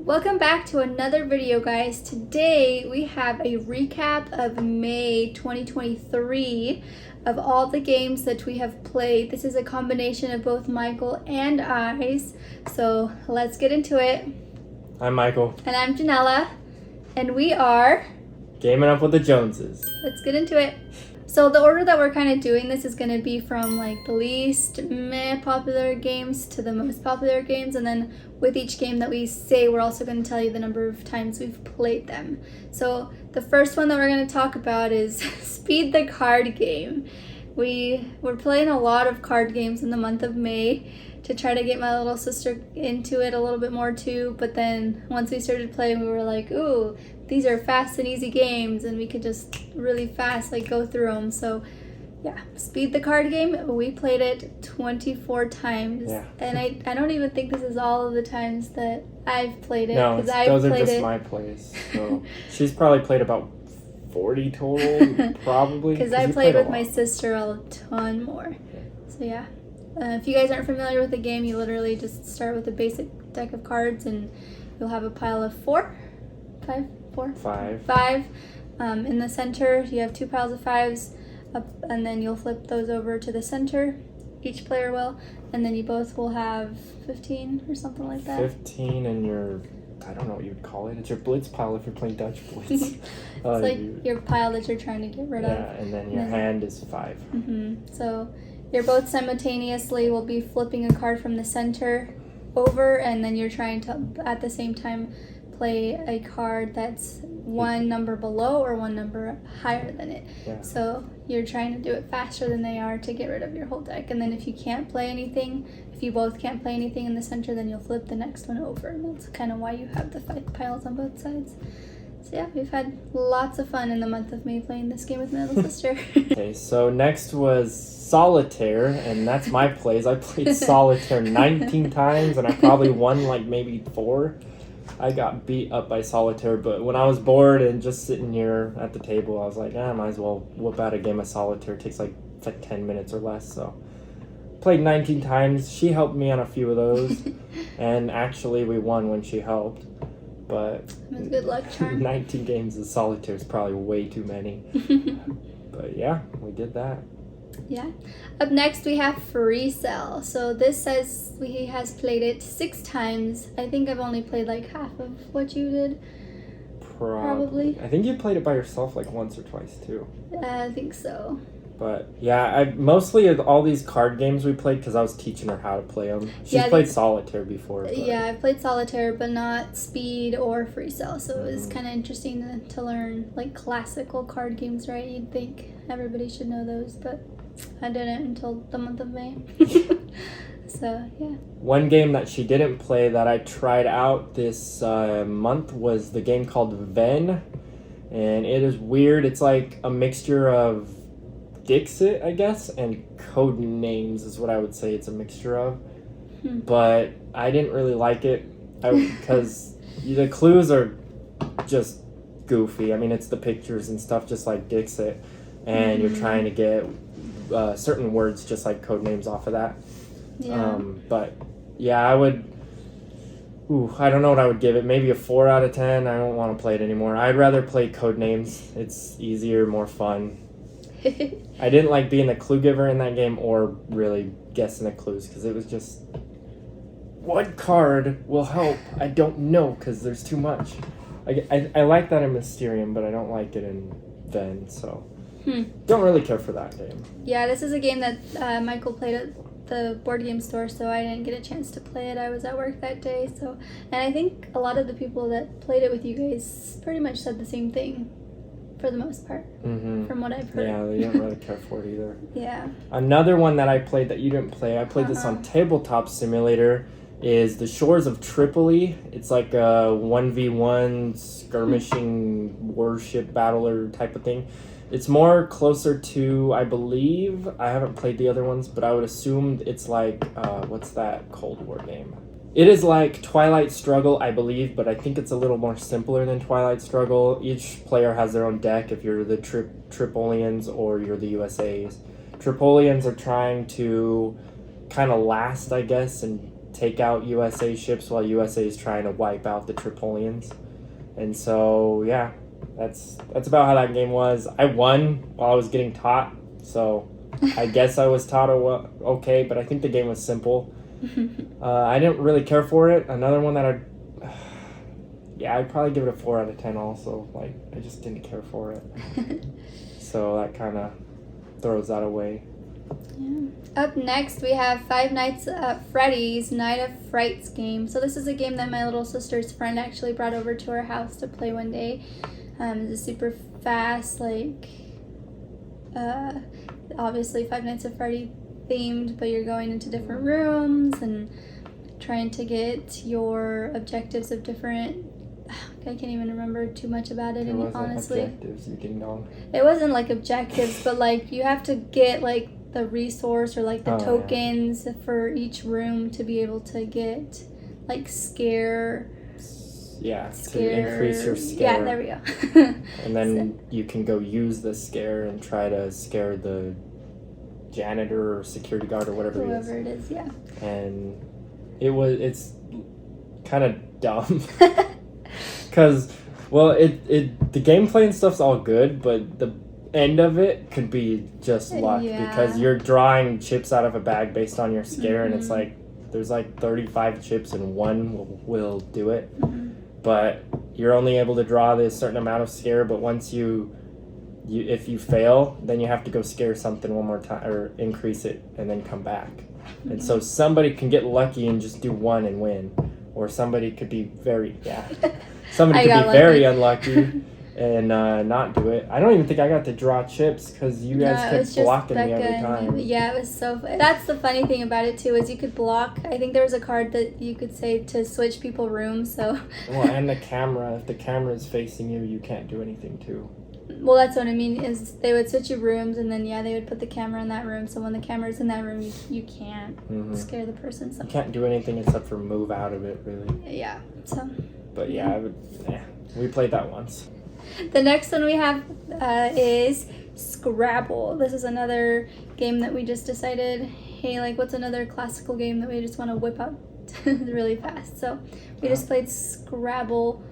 Welcome back to another video, guys. Today we have a recap of May 2023 of all the games that we have played. This is a combination of both Michael and I's, so let's get into it. I'm Michael. And I'm Janella, and we are Gaming Up with the Joneses. Let's get into it. So the order that we're kind of doing this is going to be from like the least popular games to the most popular games, and then with each game that we say, we're also going to tell you the number of times we've played them. So the first one that we're going to talk about is Speed the Card Game. We're playing a lot of card games in the month of May to try to get my little sister into it a little bit more too, but then once we started playing, we were like, ooh, these are fast and easy games, and we could just really fast like go through them. So yeah, Speed the Card Game, we played it 24 times. Yeah. And I don't even think this is all of the times that I've played it. No, those are just my plays. So she's probably played about 40 total, probably. Because I played with my sister a ton more. So yeah. If you guys aren't familiar with the game, you literally just start with a basic deck of cards, and you'll have a pile of five. In the center, you have two piles of fives, and then you'll flip those over to the center. Each player will, and then you both will have 15 or something like that. 15 in your, I don't know what you would call it. It's your blitz pile if you're playing Dutch blitz. It's like your pile that you're trying to get rid of. Yeah, and then your hand is 5. Mm-hmm. So you're both simultaneously will be flipping a card from the center over, and then you're trying to at the same time play a card that's one number below or one number higher than it. Yeah. So you're trying to do it faster than they are to get rid of your whole deck. And then if you can't play anything, if you both can't play anything in the center, then you'll flip the next one over. And that's kind of why you have the 5 piles on both sides. So yeah, we've had lots of fun in the month of May playing this game with my little sister. Okay, so next was Solitaire, and that's my plays. I played Solitaire 19 times, and I probably won like maybe 4. I got beat up by Solitaire, but when I was bored and just sitting here at the table, I was like, I might as well whip out a game of Solitaire. It takes like 10 minutes or less, so played 19 times. She helped me on a few of those, and actually we won when she helped. But it was a good luck charm. 19 games of Solitaire is probably way too many. But yeah, we did that. Yeah. Up next we have Free Cell. So this says he has played it 6 times. I think I've only played like half of what you did. Probably. I think you played it by yourself like once or twice too. I think so. But yeah, I mostly all these card games we played because I was teaching her how to play them. She's played Solitaire before. But... Yeah, I've played Solitaire, but not Speed or Free Cell. So it was kind of interesting to learn like classical card games, right? You'd think everybody should know those, but I didn't until the month of May. So yeah. One game that she didn't play that I tried out this month was the game called Ven, and it is weird. It's like a mixture of Dixit, I guess, and code names is what I would say it's a mixture of. But I didn't really like it because the clues are just goofy. I mean, it's the pictures and stuff just like Dixit, and you're trying to get certain words just like code names off of that. Yeah. But yeah, I would... I don't know what I would give it. Maybe a 4 out of 10. I don't want to play it anymore. I'd rather play code names. It's easier, more fun. I didn't like being the clue giver in that game or really guessing the clues because it was just, what card will help? I don't know because there's too much. I like that in Mysterium, but I don't like it in Ven, so don't really care for that game. Yeah, this is a game that Michael played at the board game store, so I didn't get a chance to play it. I was at work that day, and I think a lot of the people that played it with you guys pretty much said the same thing. For the most part, from what I've heard. Yeah, they didn't really care for it either. Yeah. Another one that I played that you didn't play, I played this on Tabletop Simulator, is The Shores of Tripoli. It's like a 1v1 skirmishing warship battler type of thing. It's more closer to, I believe, I haven't played the other ones, but I would assume it's like, what's that Cold War game? It is like Twilight Struggle, I believe, but I think it's a little more simpler than Twilight Struggle. Each player has their own deck if you're the Tripolians or you're the USAs. Tripolians are trying to kind of last, I guess, and take out USA ships while USA is trying to wipe out the Tripolians. And so, yeah, that's about how that game was. I won while I was getting taught, so I guess I was taught okay, but I think the game was simple. I didn't really care for it. Another one that I'd probably give it a 4 out of 10 also. Like, I just didn't care for it. So that kind of throws that away. Yeah. Up next, we have Five Nights at Freddy's Night of Frights game. So this is a game that my little sister's friend actually brought over to our house to play one day. It's a super fast, like, obviously Five Nights at Freddy themed, but you're going into different rooms and trying to get your objectives of different... I can't even remember too much about it, honestly. Objectives, you ding dong. It wasn't like objectives, but like you have to get like the resource or like the tokens for each room to be able to get like scare. Yeah, to increase your scare. Yeah, there we go. And then you can go use the scare and try to scare the janitor or security guard or whatever Whoever it is, yeah. And it's kind of dumb. Because, well, the gameplay and stuff's all good, but the end of it could be just luck. Yeah. Because you're drawing chips out of a bag based on your scare, and it's like, there's like 35 chips and one will do it. But you're only able to draw this certain amount of scare, but once if you fail, then you have to go scare something one more time, or increase it, and then come back. And so somebody can get lucky and just do one and win. Or somebody could be very very unlucky and not do it. I don't even think I got to draw chips because you guys kept blocking me every time. Yeah, it was so fun. That's the funny thing about it too, is you could block. I think there was a card that you could say to switch people rooms. So. Well, and the camera. If the camera is facing you, you can't do anything too. Well, that's what I mean, is they would switch you rooms, and then, they would put the camera in that room. So when the camera's in that room, you can't scare the person. So. You can't do anything except for move out of it, really. Yeah, so. But we played that once. The next one we have is Scrabble. This is another game that we just decided, hey, like, what's another classical game that we just want to whip out really fast? So we just played Scrabble.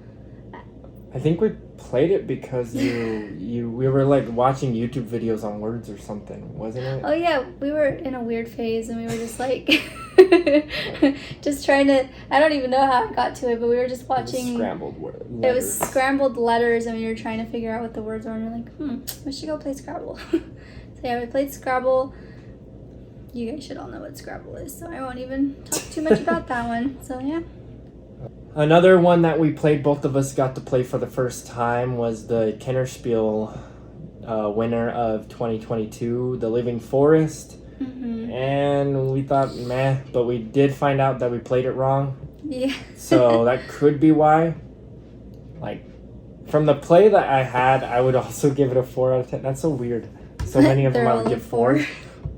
I think we played it because we were like watching YouTube videos on words or something, wasn't it? Oh yeah, we were in a weird phase and we were just like just trying to, I don't even know how I got to it, but we were just watching scrambled letters. It was scrambled letters and we were trying to figure out what the words were, and we we're like, we should go play Scrabble. So yeah, we played Scrabble. You guys should all know what Scrabble is, so I won't even talk too much about that one. So yeah. Another one that we played, both of us got to play for the first time, was the Kennerspiel Winner of 2022, The Living Forest. And we thought, meh, but we did find out that we played it wrong. Yeah. So that could be why. Like, from the play that I had, I would also give it a 4 out of 10. That's so weird. So many of them I would give 4.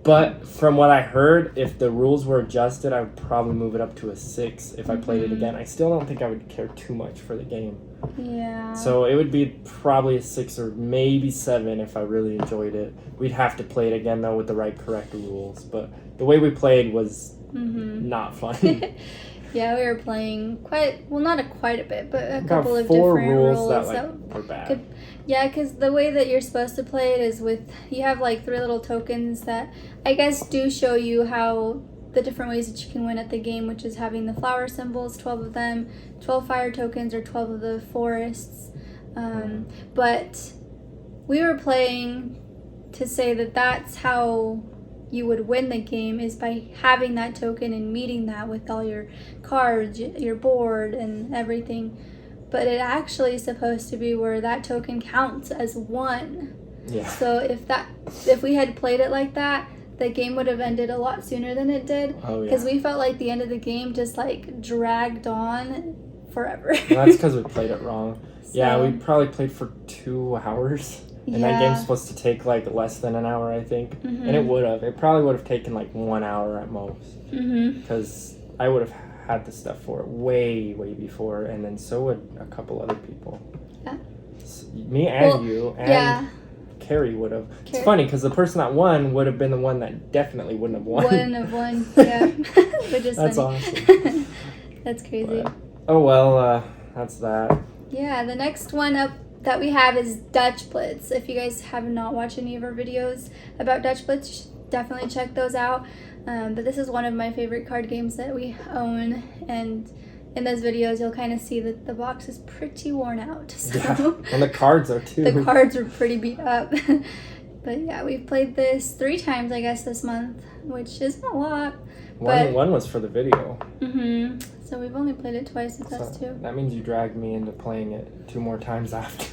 But from what I heard, if the rules were adjusted, I would probably move it up to a 6 if I played it again. I still don't think I would care too much for the game. Yeah. So it would be probably a 6 or maybe 7 if I really enjoyed it. We'd have to play it again, though, with the correct rules. But the way we played was not fun. Yeah, we were playing not quite a bit, but a couple of 4 different rules that were bad. Yeah, because the way that you're supposed to play it is you have like 3 little tokens that I guess do show you how the different ways that you can win at the game, which is having the flower symbols, 12 of them, 12 fire tokens, or 12 of the forests. But we were playing to say that that's how you would win the game, is by having that token and meeting that with all your cards, your board, and everything. But it actually is supposed to be where that token counts as 1. Yeah. So if we had played it like that, the game would have ended a lot sooner than it did. Oh, yeah. Because we felt like the end of the game just like dragged on forever. Well, that's because we played it wrong. So, yeah, we probably played for 2 hours. And that game's supposed to take like less than an hour, I think. And it would have. It probably would have taken like 1 hour at most. Because I would have had the stuff for it way before, and then so would a couple other people. Yeah. Me and you and Carrie would have. It's funny because the person that won would have been the one that definitely wouldn't have won. Wouldn't have won, yeah. Which is That's funny. awesome. That's crazy. But, oh well, that's that. Yeah, the next one up that we have is Dutch Blitz. If you guys have not watched any of our videos about Dutch Blitz, you should definitely check those out. But this is one of my favorite card games that we own, and in those videos you'll kind of see that the box is pretty worn out. So. Yeah, and the cards are too. The cards are pretty beat up. But yeah, we've played this 3 times, I guess, this month, which isn't a lot. One was for the video. So we've only played it twice with us too. That means you dragged me into playing it 2 more times after.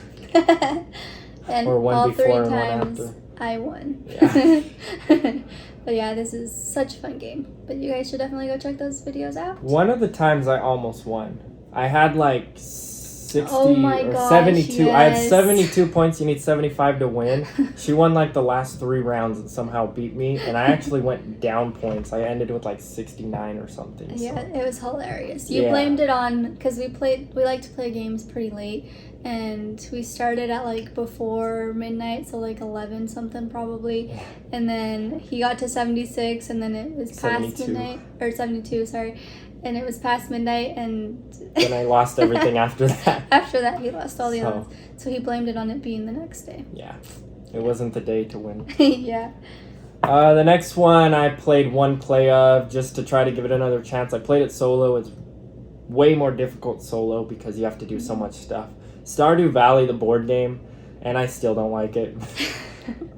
And or one all before 3 and times one after. I won. Yeah. But yeah, this is such a fun game. But you guys should definitely go check those videos out. One of the times I almost won. I had like 60 Oh my or gosh, 72. yes. I had 72 points. You need 75 to win. She won like the last 3 rounds and somehow beat me. And I actually went down points. I ended with like 69 or something. Yeah, so. it was hilarious. You blamed it on, because we like to play games pretty late. And we started at like before midnight, so like 11 something probably. And then he got to 76, and then it was past 72. midnight, or 72, sorry. And it was past midnight, and then I lost everything after that. After that, he lost all the odds. So he blamed it on it being the next day. Yeah, it wasn't the day to win. Yeah. The next one I played one play of just to try to give it another chance. I played it solo. It's way more difficult solo because you have to do so much stuff. Stardew Valley, the board game, and I still don't like it.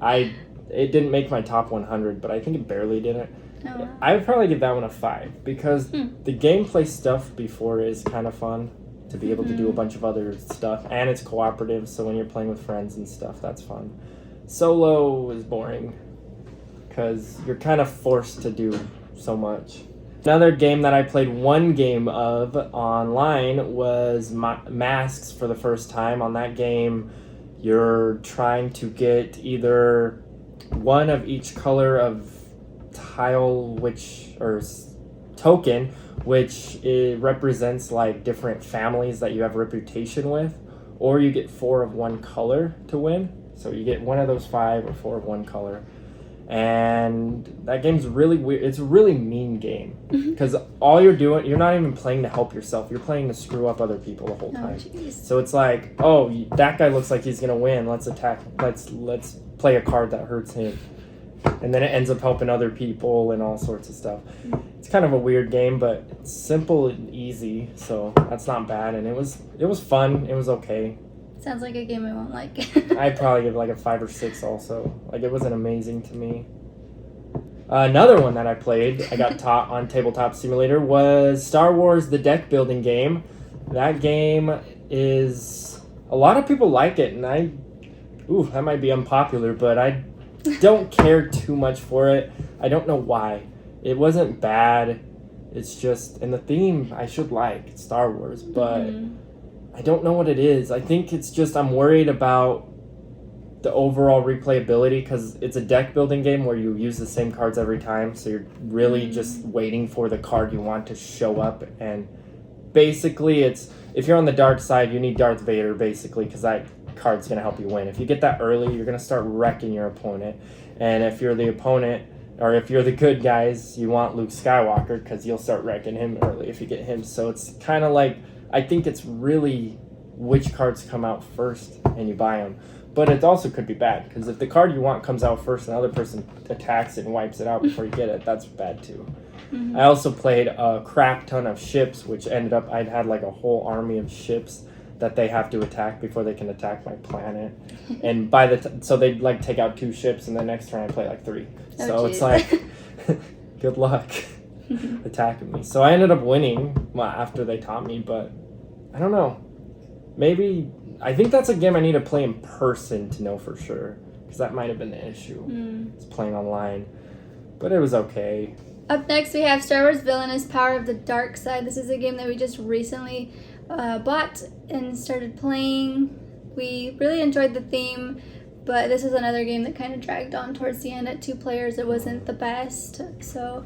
It didn't make my top 100, but I think it barely did it. Oh, wow. I would probably give that one a 5 because the gameplay stuff before is kind of fun to be able to do a bunch of other stuff, and it's cooperative, so when you're playing with friends and stuff, that's fun. Solo is boring because you're kind of forced to do so much. Another game that I played one game of online was Masks for the first time. On that game, you're trying to get either one of each color of tile, token, which it represents like different families that you have reputation with, or you get 4 of one color to win. So you get one of those 5 or 4 of one color. And that game's really weird. It's a really mean game because all you're doing, you're not even playing to help yourself. You're playing to screw up other people the whole time. So it's like, oh, that guy looks like he's gonna win. Let's attack. Let's play a card that hurts him, and then it ends up helping other people and all sorts of stuff. It's kind of a weird game, but it's simple and easy, so that's not bad. And it was fun. It was okay. Sounds like a game I won't like. I'd probably give it like a 5 or 6 also. Like, it wasn't amazing to me. Another one that I played, I got taught on Tabletop Simulator, was Star Wars the deck building game. That game is... A lot of people like it, and that might be unpopular, but I don't care too much for it. I don't know why. It wasn't bad. It's just... And the theme I should like. It's Star Wars, but... I don't know what it is. I think it's just I'm worried about the overall replayability because it's a deck building game where you use the same cards every time. So you're really just waiting for the card you want to show up. And basically it's, if you're on the dark side, you need Darth Vader basically because that card's going to help you win. If you get that early, you're going to start wrecking your opponent. And if you're the opponent, or if you're the good guys, you want Luke Skywalker because you'll start wrecking him early if you get him. So it's kind of like... I think it's really which cards come out first and you buy them. But it also could be bad because if the card you want comes out first and the other person attacks it and wipes it out before you get it, that's bad too. I also played a crap ton of ships, which ended up I'd had like a whole army of ships that they have to attack before they can attack my planet. And by so they'd like take out 2 ships and the next turn I play like 3. So it's like, good luck attacking me. So I ended up winning after they taught me, but I don't know. Maybe I think that's a game I need to play in person to know for sure because that might have been the issue. It's playing online, but it was okay. Up next, we have Star Wars Villainous Power of the Dark Side. This is a game that we just recently bought and started playing. We really enjoyed the theme, but this is another game that kind of dragged on towards the end. At 2 players, it wasn't the best. So,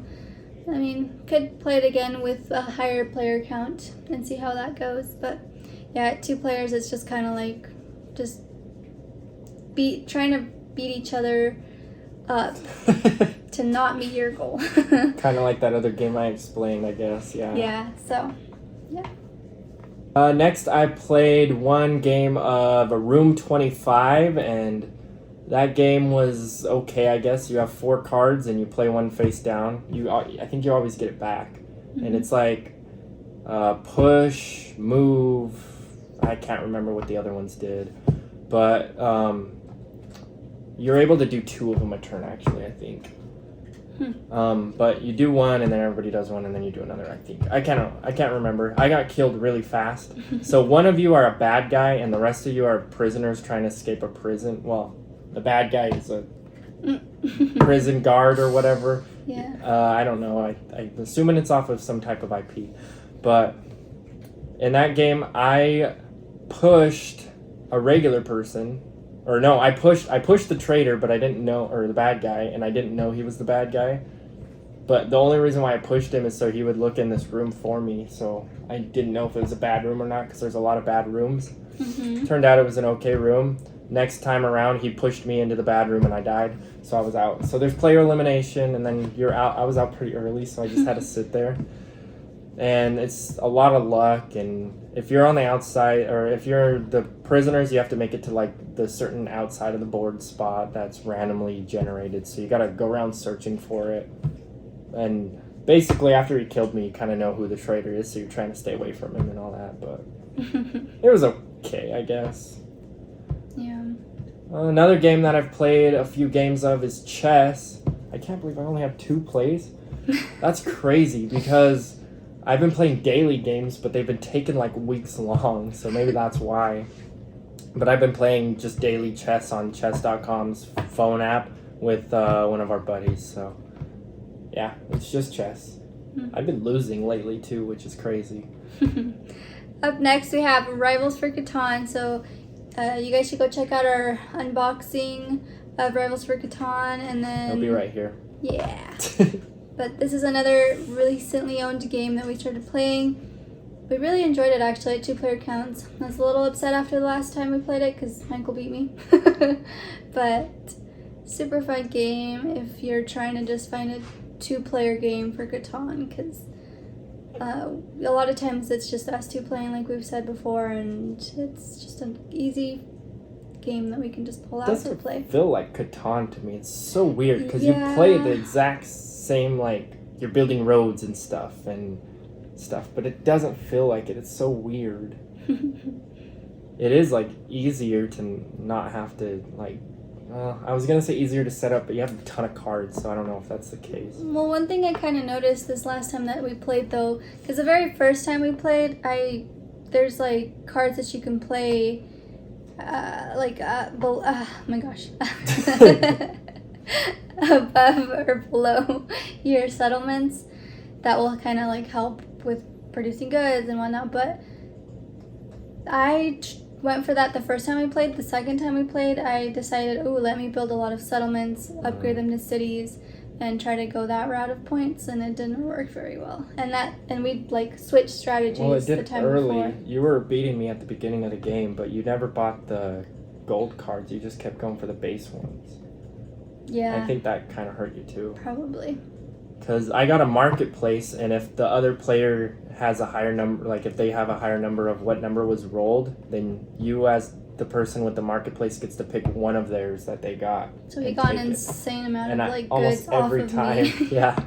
I mean, could play it again with a higher player count and see how that goes. But yeah, at 2 players, it's just kind of like just trying to beat each other up to not meet your goal. Kind of like that other game I explained, I guess. Yeah. Yeah. So, yeah. Next, I played one game of a Room 25, and that game was okay, I guess. You have 4 cards, and you play one face down. I think you always get it back. Mm-hmm. And it's like push, move. I can't remember what the other ones did. But you're able to do 2 of them a turn, actually, I think. But you do one, and then everybody does one, and then you do another, I think. I can't remember. I got killed really fast. So one of you are a bad guy, and the rest of you are prisoners trying to escape a prison. Well, the bad guy is a prison guard or whatever. Yeah. I don't know. I'm assuming it's off of some type of IP. But in that game, I pushed a regular person. Or no, I pushed the traitor, but I didn't know, or the bad guy, and I didn't know he was the bad guy. But the only reason why I pushed him is so he would look in this room for me. So I didn't know if it was a bad room or not, because there's a lot of bad rooms. Mm-hmm. Turned out it was an okay room. Next time around, he pushed me into the bad room, and I died. So I was out. So there's player elimination, and then you're out. I was out pretty early, so I just had to sit there. And it's a lot of luck, and if you're on the outside, or if you're the prisoners, you have to make it to like the certain outside of the board spot that's randomly generated, so you gotta go around searching for it. And basically after he killed me, you kind of know who the traitor is, so you're trying to stay away from him and all that, but it was okay, I guess. Yeah. Another game that I've played a few games of is chess. I can't believe I only have 2 plays. That's crazy, because I've been playing daily games, but they've been taking like weeks long, so maybe that's why. But I've been playing just daily chess on chess.com's phone app with one of our buddies, so yeah, it's just chess. I've been losing lately too, which is crazy. Up next, we have Rivals for Catan, so you guys should go check out our unboxing of Rivals for Catan, and then... It'll be right here. Yeah. But this is another recently owned game that we started playing. We really enjoyed it, actually, at 2-player counts. I was a little upset after the last time we played it because Michael beat me. But super fun game if you're trying to just find a 2-player game for Catan, because a lot of times it's just us 2 playing, like we've said before, and it's just an easy game that we can just pull out to play. Doesn't feel like Catan to me. It's so weird because you play the exact same, like you're building roads and stuff, but it doesn't feel like it. It's so weird. It is like easier to not have to like. I was gonna say easier to set up, but you have a ton of cards, so I don't know if that's the case. Well, one thing I kind of noticed this last time that we played, though, because the very first time we played, there's like cards that you can play. Oh my gosh. Above or below your settlements that will kind of like help with producing goods and whatnot, but I went for that the first time we played. The second time we played, I decided, let me build a lot of settlements, upgrade them to cities, and try to go that route of points, and it didn't work very well. And we like switched strategies the time before. You were beating me at the beginning of the game, but you never bought the gold cards. You just kept going for the base ones. Yeah. I think that kind of hurt you too. Probably. Because I got a marketplace, and if the other player has a higher number, like if they have a higher number of what number was rolled, then you as the person with the marketplace gets to pick one of theirs that they got. So he got an insane amount of like almost goods off every of time. me. Yeah.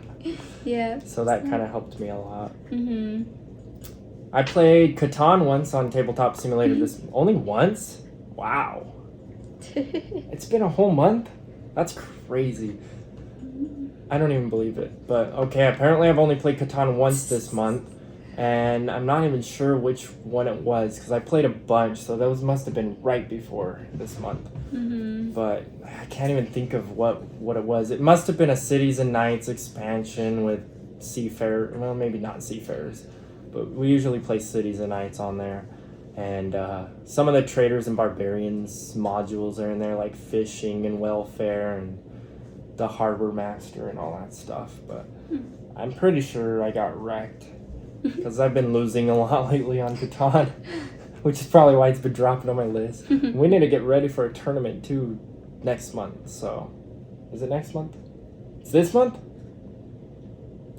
Yeah. So that kind of helped me a lot. Mhm. I played Catan once on Tabletop Simulator. Only once? Wow. It's been a whole month? That's crazy. I don't even believe it. But okay, apparently I've only played Catan once this month. And I'm not even sure which one it was, because I played a bunch, so those must have been right before this month. Mm-hmm. But I can't even think of what it was. It must have been a Cities and Nights expansion with seafarers. Well, maybe not seafarers, but we usually play Cities and Nights on there. And some of the traders and barbarians modules are in there, like fishing and welfare and the harbor master and all that stuff. But I'm pretty sure I got wrecked. Because I've been losing a lot lately on Catan, which is probably why it's been dropping on my list. We need to get ready for a tournament too next month. So, is it next month? It's this month?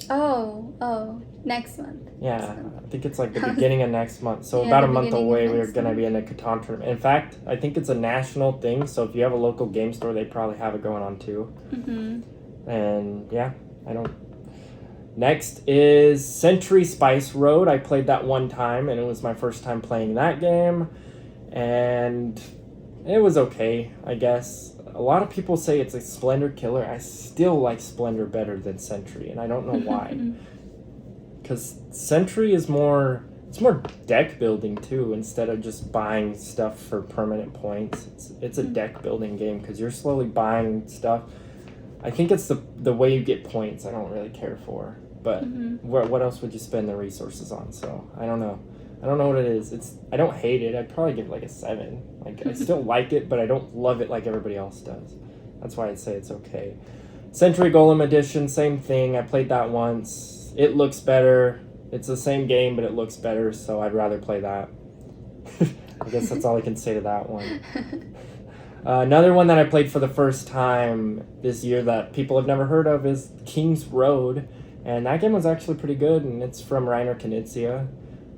Oh, next month. Yeah, I think it's like the beginning of next month. So Yeah, about a the month beginning away, of we're next going to month. be in a Catan tournament. In fact, I think it's a national thing. So if you have a local game store, they probably have it going on too. And yeah, I don't... Next is Century Spice Road. I played that one time, and it was my first time playing that game. And it was okay, I guess. A lot of people say it's a Splendor Killer. I still like Splendor better than Century, and I don't know why. Because Century is more... It's more deck building, too, instead of just buying stuff for permanent points. It's a deck building game, because you're slowly buying stuff. I think it's the way you get points I don't really care for. But what else would you spend the resources on? So, I don't know. I don't know what it is. I don't hate it. I'd probably give it like a 7. Like, I still like it, but I don't love it like everybody else does. That's why I'd say it's okay. Century Golem Edition, same thing. I played that once. It looks better. It's the same game, but it looks better, so I'd rather play that. I guess that's all I can say to that one. Another one that I played for the first time this year that people have never heard of is King's Road. And that game was actually pretty good, and it's from Reiner Knizia.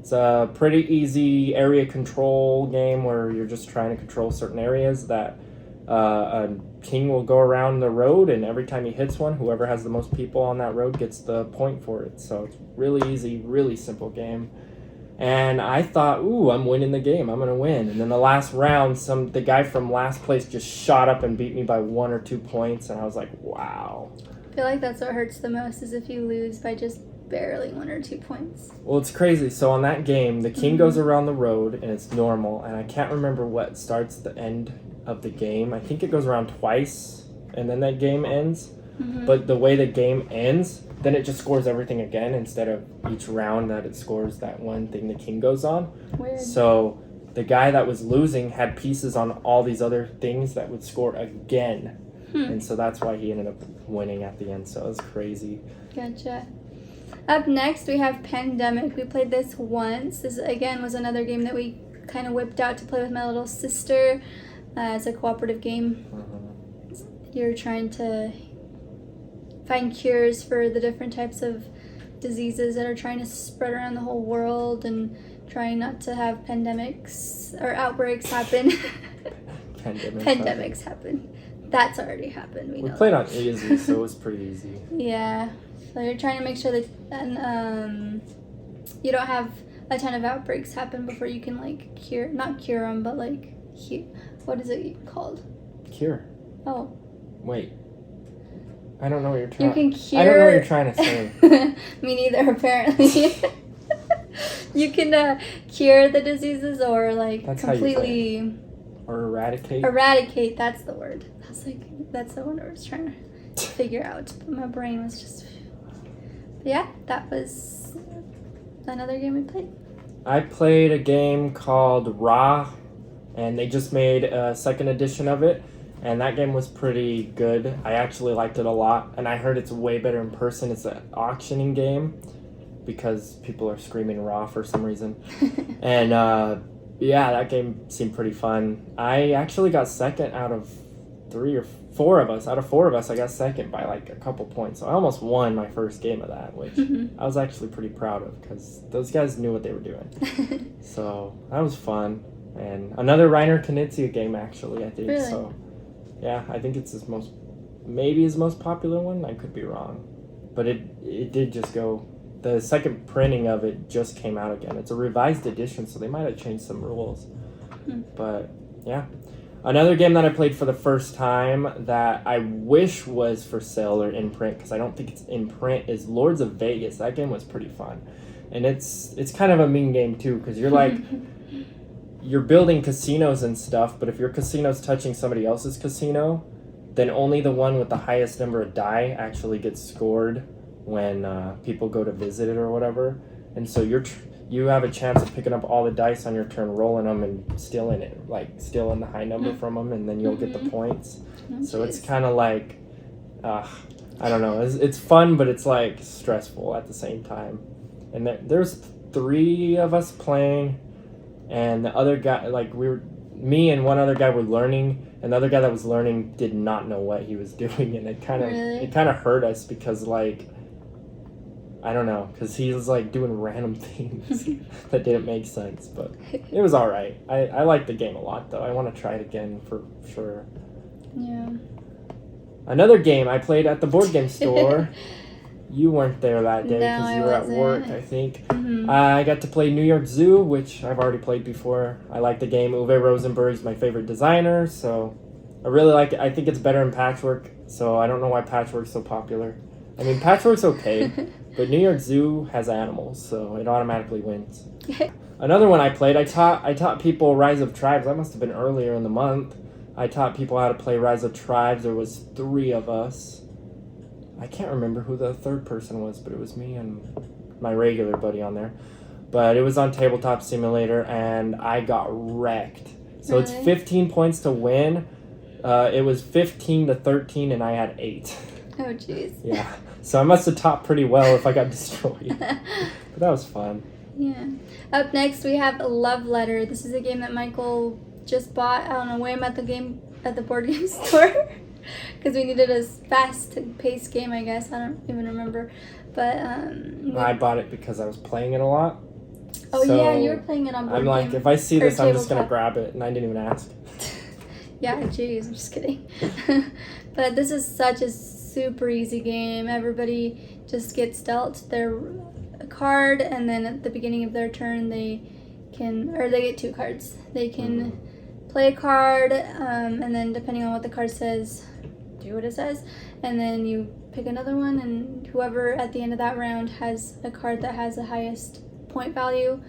It's a pretty easy area control game where you're just trying to control certain areas that a king will go around the road, and every time he hits one, whoever has the most people on that road gets the point for it. So it's really easy, really simple game. And I thought, ooh, I'm winning the game. I'm going to win. And then the last round, the guy from last place just shot up and beat me by 1 or 2 points. And I was like, wow. I feel like that's what hurts the most is if you lose by just barely 1 or 2 points. Well, it's crazy. So on that game, the king goes around the road, and it's normal. And I can't remember what starts the end of the game. I think it goes around twice, and then that game ends. But the way the game ends, then it just scores everything again instead of each round that it scores that one thing the king goes on. Weird. So the guy that was losing had pieces on all these other things that would score again. And so that's why he ended up winning at the end. So it was crazy. Gotcha. Up next, we have Pandemic. We played this once. This, again, was another game that we kind of whipped out to play with my little sister. It's a cooperative game. You're trying to find cures for the different types of diseases that are trying to spread around the whole world and trying not to have pandemics or outbreaks happen. Pandemics happen. That's already happened. We know played that. on easy, so it was pretty easy. Yeah. So you're trying to make sure that you don't have a ton of outbreaks happen before you can, like, not cure them, but, like, what is it called? Cure. Oh. Wait. I don't know what you're trying. You can cure. I don't know what you're trying to say. Me neither, apparently. You can cure the diseases or, like, That's completely. Or eradicate. Eradicate. That's the word. I was like, that's the one I was trying to figure out, but my brain was just. Yeah, that was another game we played. I played a game called Ra, and they just made a second edition of it. And that game was pretty good. I actually liked it a lot. And I heard it's way better in person. It's an auctioning game because people are screaming Raw for some reason. And yeah, that game seemed pretty fun. I actually got second out of 3 or 4 of us. Out of 4 of us, I got second by like a couple points. So I almost won my first game of that, which I was actually pretty proud of because those guys knew what they were doing. So that was fun. And another Reiner Knizia game, actually, I think. Really? So yeah, I think it's his most popular one. I could be wrong, but it did just go. The second printing of it just came out again. It's a revised edition, so they might have changed some rules. But yeah, another game that I played for the first time that I wish was for sale or in print because I don't think it's in print is Lords of Vegas. That game was pretty fun, and it's kind of a mean game too because you're like. You're building casinos and stuff, but if your casino's touching somebody else's casino, then only the one with the highest number of die actually gets scored when people go to visit it or whatever. And so you have a chance of picking up all the dice on your turn, rolling them and stealing it, like stealing the high number from them, and then you'll get the points. So it's kind of like, I don't know, it's fun, but it's like stressful at the same time. And there's 3 of us playing. And the other guy, like me and one other guy were learning, and the other guy that was learning did not know what he was doing, and it kind of hurt us because like, I don't know, because he was like doing random things that didn't make sense, but it was all right. I like the game a lot though. I want to try it again for sure. Yeah. Another game I played at the board game store. You weren't there that day because you were at work, I think. Mm-hmm. I got to play New York Zoo, which I've already played before. I like the game. Uwe Rosenberg's my favorite designer, so I really like it. I think it's better in Patchwork, so I don't know why Patchwork's so popular. I mean, Patchwork's okay, but New York Zoo has animals, so it automatically wins. Another one I played, I taught people Rise of Tribes. That must have been earlier in the month. I taught people how to play Rise of Tribes. There was 3 of us. I can't remember who the third person was, but it was me and my regular buddy on there. But it was on Tabletop Simulator, and I got wrecked. So Really? it's 15 points to win. It was 15-13, and I had 8. Oh, jeez. Yeah. So I must have taught pretty well if I got destroyed. But that was fun. Yeah. Up next, we have Love Letter. This is a game that Michael just bought on a whim at the board game store. Because we needed a fast-paced game, I guess. I don't even remember. But, I bought it because I was playing it a lot. Oh, so yeah, you were playing it on board I'm like, game, if I see this, I'm just going to tabletop. grab it. And I didn't even ask. Yeah, jeez, I'm just kidding. But this is such a super easy game. Everybody just gets dealt their card, and then at the beginning of their turn, they get 2 cards. They can play a card, and then depending on what the card says, do what it says, and then you pick another one, and whoever at the end of that round has a card that has the highest point value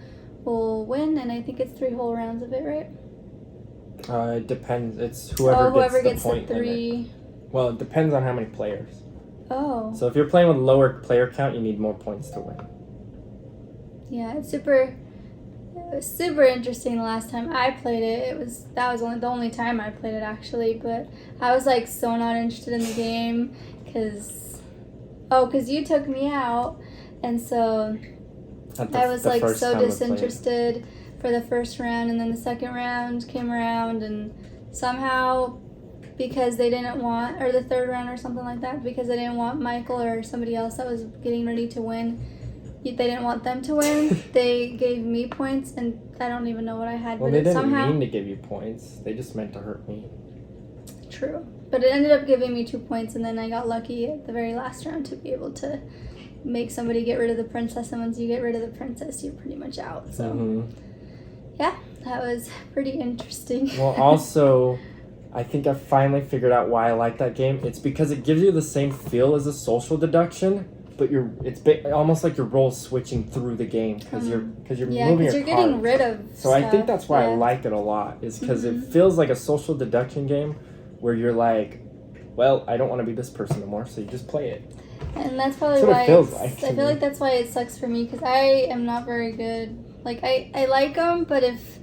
will win, and I think it's 3 whole rounds of it, right? It depends. It's whoever gets the point 3. limit. Well, it depends on how many players. Oh. So if you're playing with a lower player count, you need more points to win. Yeah, it was super interesting the last time I played it. That was the only time I played it actually, but I was like so not interested in the game because you took me out, and so I was like so disinterested for the first round, and then the second round came around, and somehow because they didn't want, or the third round or something like that, because they didn't want Michael or somebody else that was getting ready to win, they didn't want them to win, they gave me points, and I don't even know what I had. Well, but they didn't somehow mean to give you points. They just meant to hurt me. True. But it ended up giving me 2 points, and then I got lucky at the very last round to be able to make somebody get rid of the princess, and once you get rid of the princess, you're pretty much out. So, yeah, that was pretty interesting. Well, also, I think I finally figured out why I like that game. It's because it gives you the same feel as a social deduction, but it's almost like your role switching through the game because you're moving your cards. You're getting rid of So stuff. I think that's why I like it a lot, is because it feels like a social deduction game where you're like, well, I don't want to be this person anymore, so you just play it. And that's probably what why it feels like. I feel like that's why it sucks for me, because I am not very good. Like, I like them, but if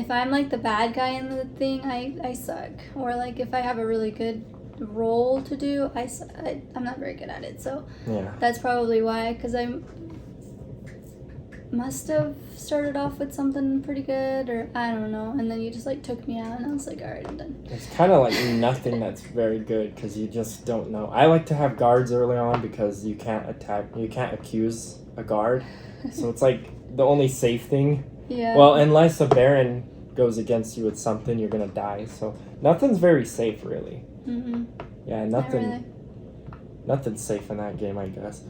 I'm like the bad guy in the thing, I suck. Or like if I have a really good role to do, I'm not very good at it. So yeah, that's probably why, because I must have started off with something pretty good, or I don't know, and then you just like took me out, and I was like, all right, I'm done. it's kind of like nothing that's very good because you just don't know. I like to have guards early on because you can't accuse a guard, so it's like the only safe thing. Yeah. Well, unless a baron goes against you with something, you're gonna die. So nothing's very safe, really. Yeah, nothing's safe in that game, I guess.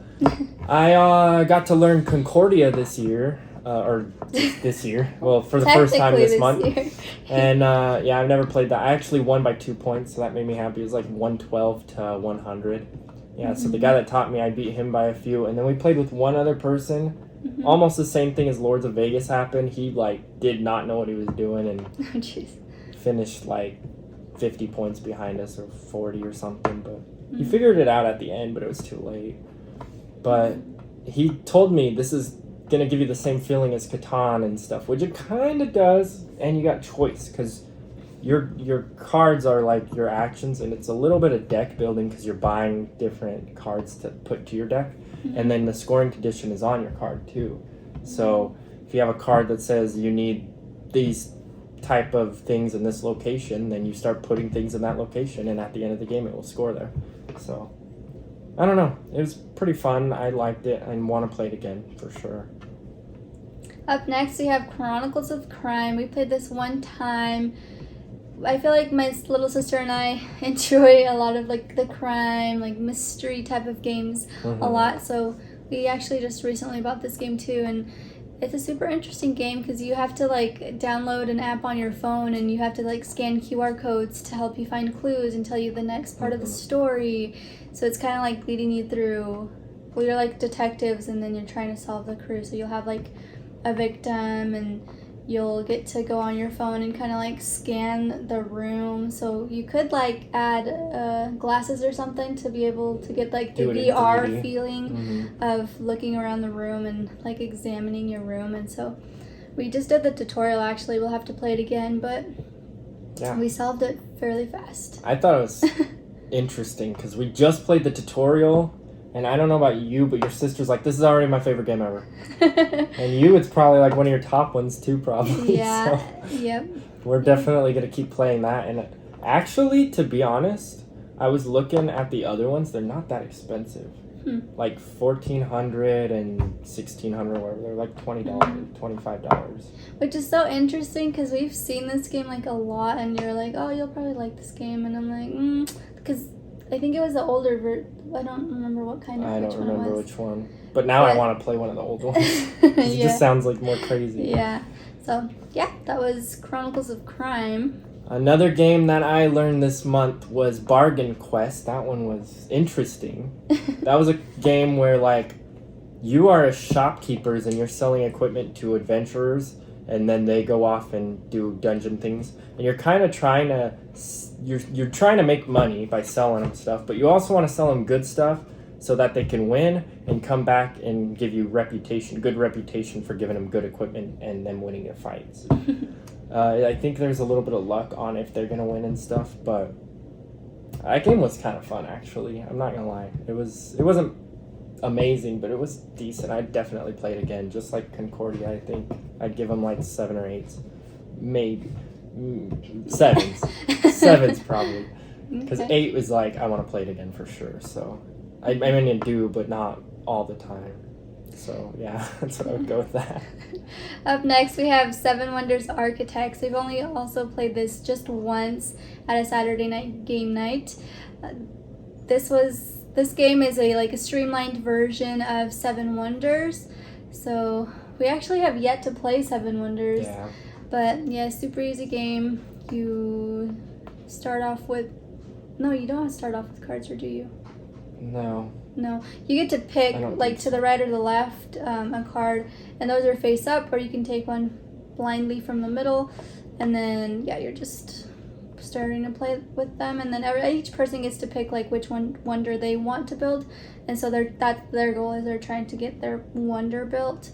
I got to learn Concordia this year, this year. Well, for the first time this month. Year. And yeah, I've never played that. I actually won by 2 points, so that made me happy. It was like 112 to 100. Yeah, so the guy that taught me, I beat him by a few, and then we played with one other person. Almost the same thing as Lords of Vegas happened. He like did not know what he was doing and finished like 50 points behind us, or 40 or something, but he figured it out at the end, but it was too late. But he told me this is gonna give you the same feeling as Catan and stuff, which it kind of does, and you got choice because your cards are like your actions, and it's a little bit of deck building because you're buying different cards to put to your deck, and then the scoring condition is on your card too. So if you have a card that says you need these type of things in this location, then you start putting things in that location, and at the end of the game, it will score there. So, I don't know. It was pretty fun. I liked it. I want to play it again for sure. Up next, we have Chronicles of Crime. We played this one time. I feel like my little sister and I enjoy a lot of like the crime, like mystery type of games a lot. So we actually just recently bought this game too, and it's a super interesting game because you have to like download an app on your phone, and you have to like scan QR codes to help you find clues and tell you the next part of the story. So it's kind of like leading you through, well, you're like detectives, and then you're trying to solve the clue. So you'll have like a victim, and you'll get to go on your phone and kind of like scan the room. So you could like add glasses or something to be able to get like the VR feeling of looking around the room and like examining your room. And so we just did the tutorial. Actually, we'll have to play it again, but we solved it fairly fast. I thought it was interesting because we just played the tutorial. And I don't know about you, but your sister's like, this is already my favorite game ever. And you, it's probably like one of your top ones too, probably. Yeah, so yep. We're definitely going to keep playing that. And actually, to be honest, I was looking at the other ones. They're not that expensive. Like $1,400 and $1,600, whatever. They're like $20, $25. Which is so interesting because we've seen this game like a lot. And you're like, oh, you'll probably like this game. And I'm like, because I think it was the older version. I don't remember what kind of I which don't one remember it was. which one. But now I want to play one of the old ones. It just sounds like more crazy. Yeah. So, yeah, that was Chronicles of Crime. Another game that I learned this month was Bargain Quest. That one was interesting. That was a game where, like, you are shopkeepers and you're selling equipment to adventurers, and then they go off and do dungeon things. And you're kind of trying to... You're trying to make money by selling them stuff, but you also want to sell them good stuff so that they can win and come back and give you good reputation for giving them good equipment and them winning their fights. I think there's a little bit of luck on if they're going to win and stuff, but that game was kind of fun, actually. I'm not going to lie. It wasn't amazing, but it was decent. I'd definitely play it again, just like Concordia, I think. I'd give them like 7 or 8s. Maybe. 7s probably, because 8 was like I want to play it again for sure. So I mean I do, but not all the time. So yeah, that's what I would go with that. Up next, we have Seven Wonders Architects. We've only also played this just once at a Saturday night game night. This game is a streamlined version of Seven Wonders. So we actually have yet to play Seven Wonders. Yeah. But yeah, super easy game. You start off with... No, you don't have to start off with cards, or do you? No. You get to pick, like, to the right or the left, a card. And those are face up, or you can take one blindly from the middle. And then, yeah, you're just starting to play with them. And then each person gets to pick, like, which wonder they want to build. And so that's their goal, is they're trying to get their wonder built.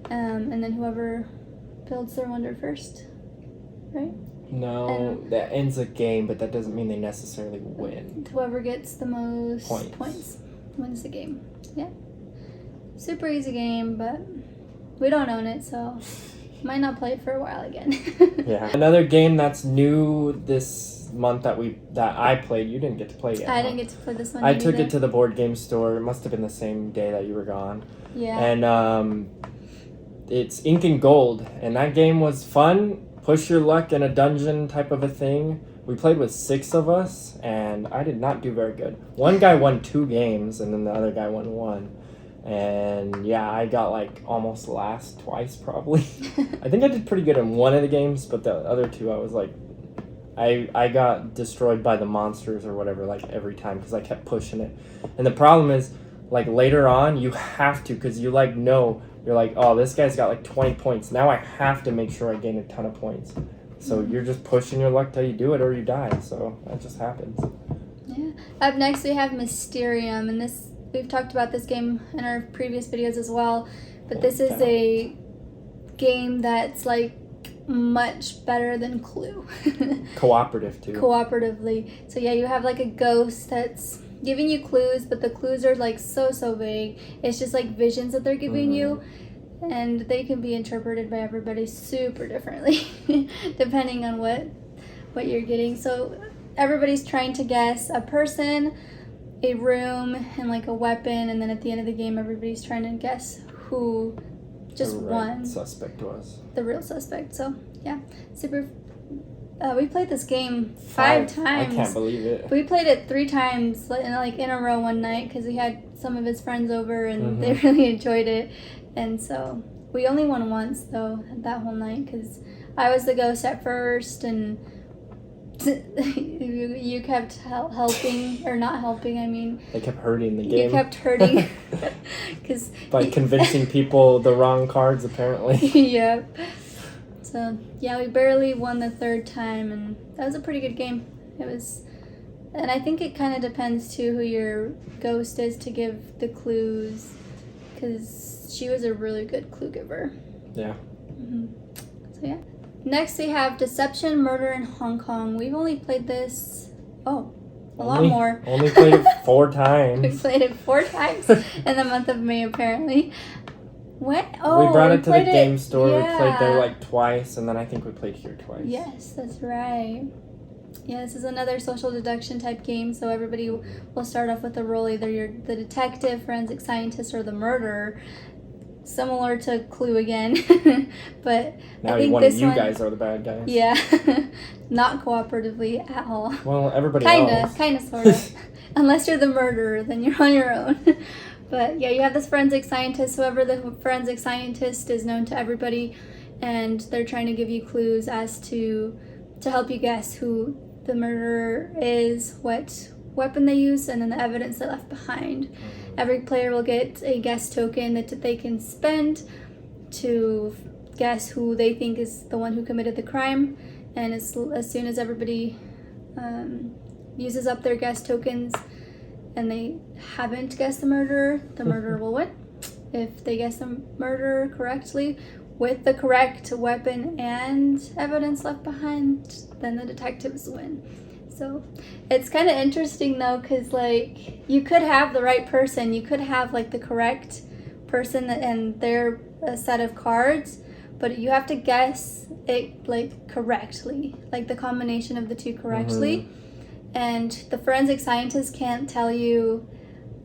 And then whoever builds their wonder first, right? No, that ends a game, but that doesn't mean they necessarily win. Whoever gets the most points wins the game. Yeah. Super easy game, but we don't own it, so might not play it for a while again. Yeah. Another game that's new this month that I played, you didn't get to play yet. I didn't get to play this one I took it to the board game store. It must have been the same day that you were gone. Yeah. And it's Ink and Gold, and that game was fun. Push your luck in a dungeon type of a thing. We played with 6 of us, and I did not do very good. One guy won 2 games, and then the other guy won 1. And yeah, I got like almost last twice probably. I think I did pretty good in one of the games, but the other 2 I was like, I got destroyed by the monsters or whatever like every time because I kept pushing it. And the problem is, like later on, you have to, because you like know, you're like, oh, this guy's got like 20 points. Now I have to make sure I gain a ton of points. So you're just pushing your luck till you do it or you die. So that just happens. Yeah. Up next we have Mysterium, and we've talked about this game in our previous videos as well. But this is a game that's like much better than Clue. Cooperative too. Cooperatively. So yeah, you have like a ghost that's giving you clues, but the clues are like so vague. It's just like visions that they're giving you. and they can be interpreted by everybody super differently depending on what you're getting. So everybody's trying to guess a person, a room, and like a weapon, and then at the end of the game everybody's trying to guess who just won. Suspect was. The real suspect. So yeah, super. We played this game 5 times. I can't believe it. We played it 3 times in a row one night because we had some of his friends over and they really enjoyed it. And so we only won once though that whole night because I was the ghost at first and you kept helping, or not helping, I mean. They kept hurting the game. You kept hurting. By convincing people the wrong cards, apparently. Yep. So, yeah, we barely won the 3rd time, and that was a pretty good game. It was, and I think it kind of depends, too, who your ghost is to give the clues, because she was a really good clue giver. Yeah. So, yeah. Next, we have Deception, Murder in Hong Kong. We've only played this, a lot more. Only played it 4 times. We played it 4 times in the month of May, apparently. What? Oh, we brought it to the game store. Yeah. We played there like twice, and then I think we played here twice. Yes, that's right. Yeah, this is another social deduction type game, so everybody will start off with a role. Either you're the detective, forensic scientist, or the murderer. Similar to Clue again, but now I think one this of you one, guys are the bad guys. Yeah, not cooperatively at all. Well, everybody else. Kind of, sort of. Unless you're the murderer, then you're on your own. But yeah, you have this forensic scientist. Whoever the forensic scientist is known to everybody, and they're trying to give you clues as to help you guess who the murderer is, what weapon they used, and then the evidence they left behind. Every player will get a guess token that they can spend to guess who they think is the one who committed the crime. And as soon as everybody uses up their guess tokens and they haven't guessed the murderer will win. If they guess the murderer correctly with the correct weapon and evidence left behind, then the detectives win. So it's kind of interesting though, because like you could have the right person, you could have like the correct person and their set of cards, but you have to guess it like correctly, like the combination of the two correctly. And the forensic scientist can't tell you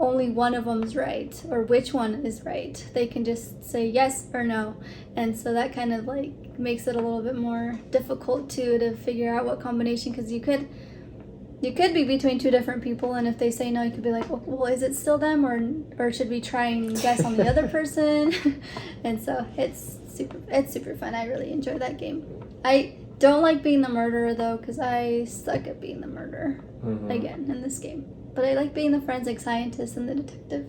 only one of them's right or which one is right. They can just say yes or no, and so that kind of like makes it a little bit more difficult to figure out what combination, because you could be between 2 different people, and if they say no, you could be like, well, is it still them, or should we try and guess on the other person? And so it's super fun. I really enjoy that game. I don't like being the murderer though, because I suck at being the murderer again in this game. But I like being the forensic scientist and the detective.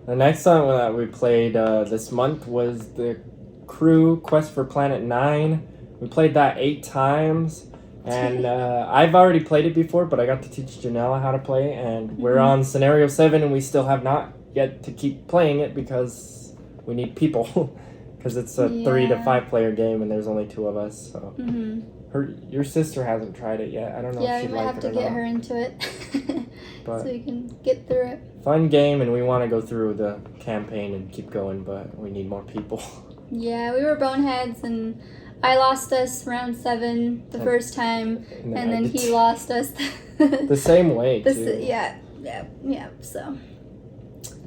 The next one that we played this month was the Crew Quest for Planet 9. We played that 8 times. And I've already played it before, but I got to teach Janella how to play, and we're on scenario 7, and we still have not yet to keep playing it because we need people, because it's a 3 to 5 player game, and there's only 2 of us. So your sister hasn't tried it yet. I don't know if she'd like it or not. Yeah, you might have to get her into it so you can get through it. Fun game, and we want to go through the campaign and keep going, but we need more people. Yeah, we were boneheads, and I lost us round 7 the first time, and then he lost us the same way too. Yeah. So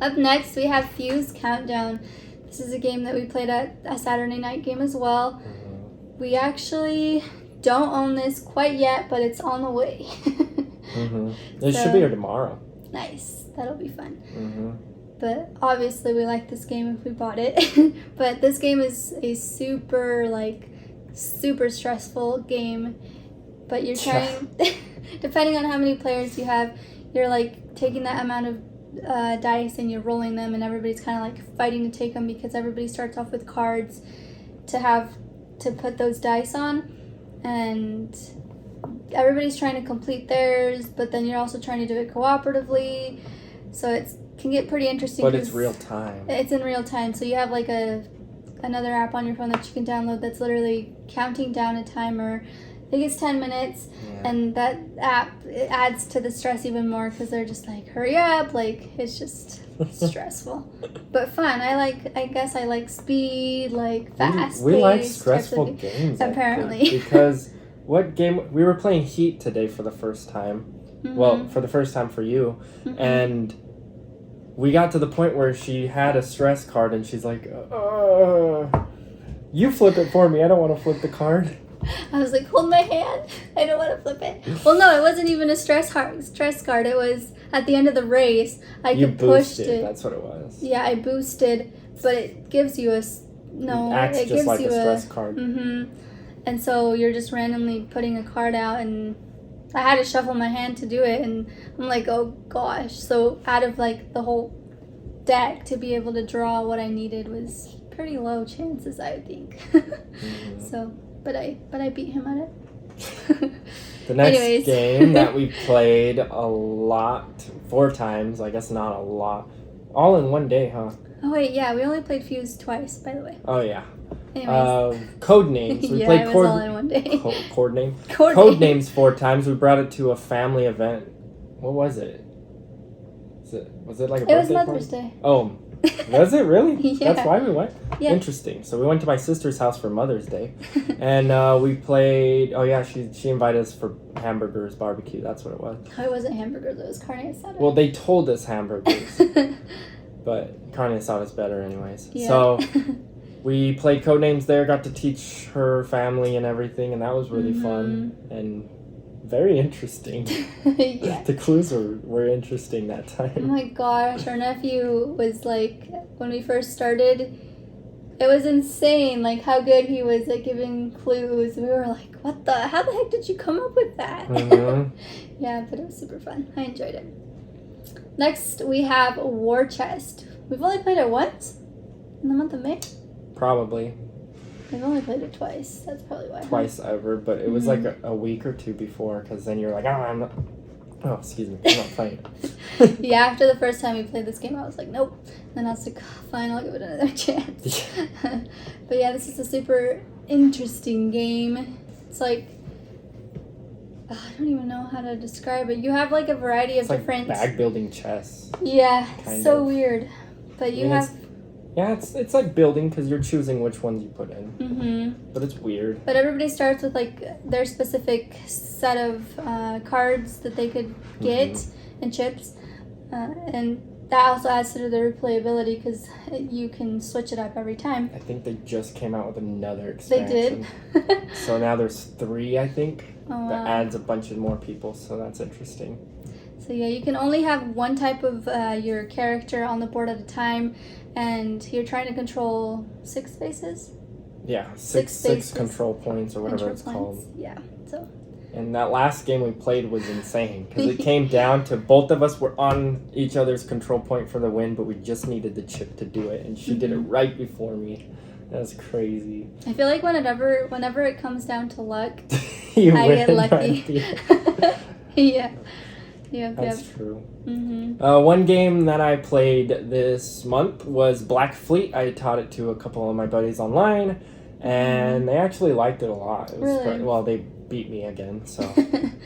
up next we have Fuse Countdown. This is a game that we played at a Saturday night game as well. We actually don't own this quite yet, but it's on the way. It should be here tomorrow. Nice, that'll be fun. But obviously we like this game if we bought it. But this game is a super stressful game, but you're trying depending on how many players you have, you're like taking that amount of dice and you're rolling them, and everybody's kind of like fighting to take them, because everybody starts off with cards to put those dice on, and everybody's trying to complete theirs, but then you're also trying to do it cooperatively, so it can get pretty interesting. But it's real time. It's in real time, so you have like another app on your phone that you can download that's literally counting down a timer, think it's 10 minutes. Yeah. And that app, it adds to the stress even more because they're just like, hurry up. Like, it's just stressful. But fun. I guess I like speed, like fast. We like stressful games. Apparently. Because what game? We were playing Heat today for the first time. Mm-hmm. Well, for the first time for you. Mm-hmm. And we got to the point where she had a stress card and she's like, you flip it for me. I don't want to flip the card. I was like, hold my hand. I don't want to flip it. Well, no, it wasn't even a stress card. It was at the end of the race. You boosted it. That's what it was. Yeah, I boosted, but it gives you it gives just like a stress card. Mm-hmm. And so you're just randomly putting a card out, and I had to shuffle my hand to do it, and I'm like, oh gosh. So out of like the whole deck to be able to draw what I needed was pretty low chances, I think. Mm-hmm. So. But I beat him at it. The next game that we played a lot, 4 times, I guess not a lot, all in one day, huh? Oh wait, yeah, we only played Fuse twice, by the way. Oh yeah. Anyways. Codenames. We yeah, played it was all in one day. Codenames 4 times. We brought it to a family event. What was it? Was it like a birthday? It was Mother's Day. Oh. Was it really? Yeah. That's why we went? Yeah. Interesting. So we went to my sister's house for Mother's Day. And we played... Oh, yeah, she invited us for hamburgers, barbecue. That's what it was. Oh, it wasn't hamburgers. It was carne asada. Well, they told us hamburgers. But carne asada is better anyways. Yeah. So we played Codenames there, got to teach her family and everything, and that was really fun. And... very interesting. Yeah. The clues were interesting that time. Oh my gosh, our nephew was like, when we first started, it was insane, like how good he was at giving clues. We were like, how the heck did you come up with that? Mm-hmm. Yeah, but it was super fun. I enjoyed it. Next, we have War Chest. We've only played it once in the month of May. Probably. I've only played it twice. That's probably why. Twice ever, but it was like a week or 2 before, because then you're like, I'm not playing it. Yeah, after the first time we played this game, I was like, nope. And then I was like, fine, I'll give it another chance. But yeah, this is a super interesting game. It's like, I don't even know how to describe it. You have like a variety of different... like bag building chess. Yeah, so weird. But you have... Yeah, it's like building because you're choosing which ones you put in. Mm-hmm. But it's weird. But everybody starts with like their specific set of cards that they could get and chips. And that also adds to their replayability because you can switch it up every time. I think they just came out with another expansion. They did? So now there's 3, I think. Oh, wow. That adds a bunch of more people, so that's interesting. So yeah, you can only have one type of your character on the board at a time, and you're trying to control 6 spaces? Yeah, six control points or whatever it's called. Yeah, so... And that last game we played was insane because it came down to both of us were on each other's control point for the win, but we just needed the chip to do it, and she did it right before me. That's crazy. I feel like whenever it comes down to luck, I get lucky. Yeah. That's true. Mm-hmm. One game that I played this month was Black Fleet. I taught it to a couple of my buddies online, and they actually liked it a lot. It was really? Well, they beat me again, so.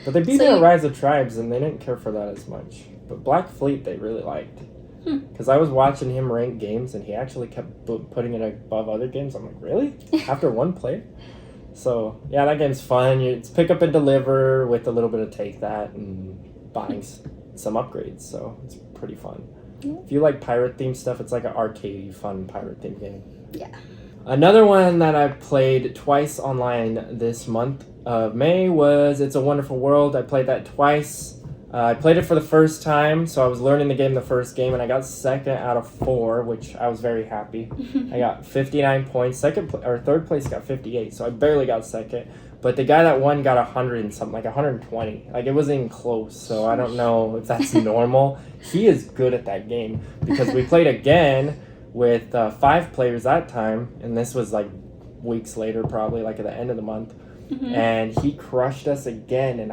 But they beat me at Rise of Tribes, and they didn't care for that as much. But Black Fleet, they really liked. Because I was watching him rank games, and he actually kept putting it above other games. I'm like, really? After one play? So, yeah, that game's fun. It's pick up and deliver with a little bit of take that, and buying some upgrades, so it's pretty fun. Yeah. If you like pirate themed stuff, it's like an arcade fun pirate themed game. Yeah. Another one that I played twice online this month of May was It's a Wonderful World. I played that twice. I played it for the first time, so I was learning the game the first game, and I got 2nd out of 4, which I was very happy. I got 59 points. Third place got 58, so I barely got 2nd. But the guy that won got 100 and something, like 120. Like, it wasn't even close, so I don't know if that's normal. He is good at that game, because we played again with 5 players that time, and this was, like, weeks later, probably, like, at the end of the month. And he crushed us again, and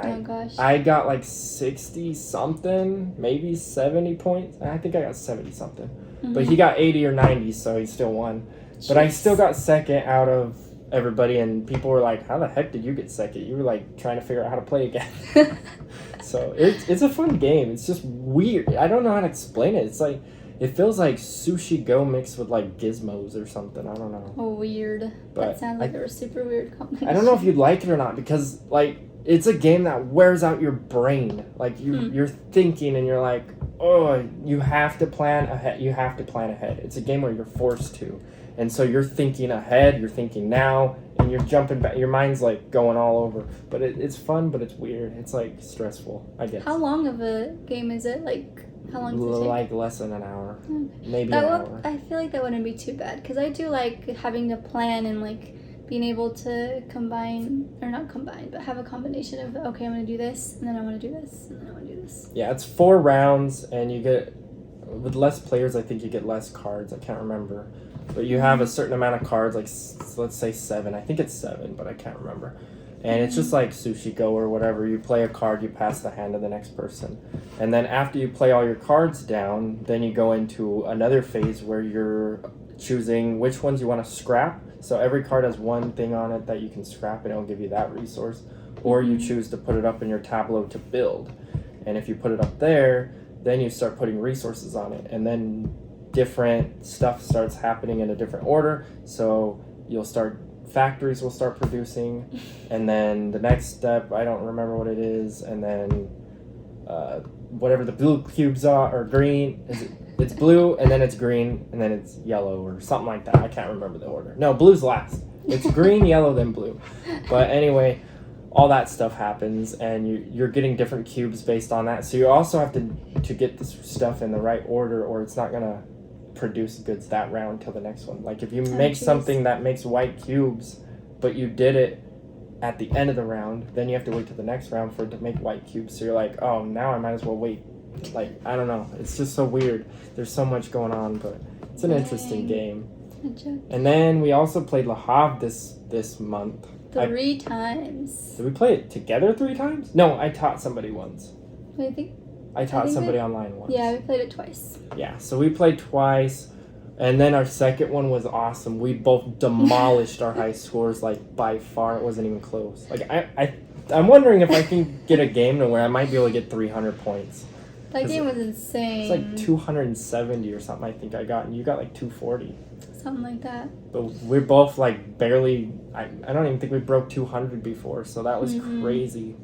I got, like, 60-something, maybe 70 points. I think I got 70-something. But he got 80 or 90, so he still won. But I still got 2nd out of everybody, and people were like, how the heck did you get second? You were like trying to figure out how to play again. So it's a fun game. It's just weird. I don't know how to explain it. It's like, it feels like Sushi Go mixed with like gizmos or something. I don't know. Oh, weird. But that sounds like a super weird combination. I don't know if you'd like it or not, because like it's a game that wears out your brain. Like you're thinking and you're like, oh, you have to plan ahead. You have to plan ahead. It's a game where you're forced to. And so you're thinking ahead, you're thinking now, and you're jumping back. Your mind's like going all over. But it's fun, but it's weird. It's like stressful, I guess. How long of a game is it? Like, how long does it take? Like less than an hour. Okay. Maybe an hour. I feel like that wouldn't be too bad, because I do like having to plan and like being able to combine, or not combine, but have a combination of, okay, I'm going to do this, and then I want to do this, and then I want to do this. Yeah, it's 4 rounds, and you get, with less players, I think you get less cards. I can't remember. But you have a certain amount of cards, like let's say 7. I think it's 7, but I can't remember. And it's just like Sushi Go or whatever. You play a card, you pass the hand to the next person. And then after you play all your cards down, then you go into another phase where you're choosing which ones you want to scrap. So every card has one thing on it that you can scrap, and it'll give you that resource. Or you choose to put it up in your tableau to build. And if you put it up there, then you start putting resources on it. And then different stuff starts happening in a different order. So factories will start producing, and then the next step, I don't remember what it is, and then whatever the blue cubes are, or green, it's blue, and then it's green, and then it's yellow, or something like that. I can't remember the order. No, blue's last. It's green, yellow, then blue. But anyway, all that stuff happens, and you're getting different cubes based on that. So you also have to get this stuff in the right order, or it's not going to produce goods that round till the next one. Like if you make something that makes white cubes, but you did it at the end of the round, then you have to wait till the next round for it to make white cubes. So you're like, oh, now I might as well wait. Like, I don't know. It's just so weird. There's so much going on, but it's an interesting game. And then we also played Le Havre this month. 3 times. Did we play it together 3 times? No, I taught somebody once. I taught somebody online once. Yeah, we played it twice. Yeah, so we played twice, and then our second one was awesome. We both demolished our high scores, like, by far. It wasn't even close. Like, I'm wondering if I can get a game to where I might be able to get 300 points. That game was insane. It's like 270 or something, I think I got, and you got like 240. Something like that. But we're both like barely, I don't even think we broke 200 before, so that was crazy.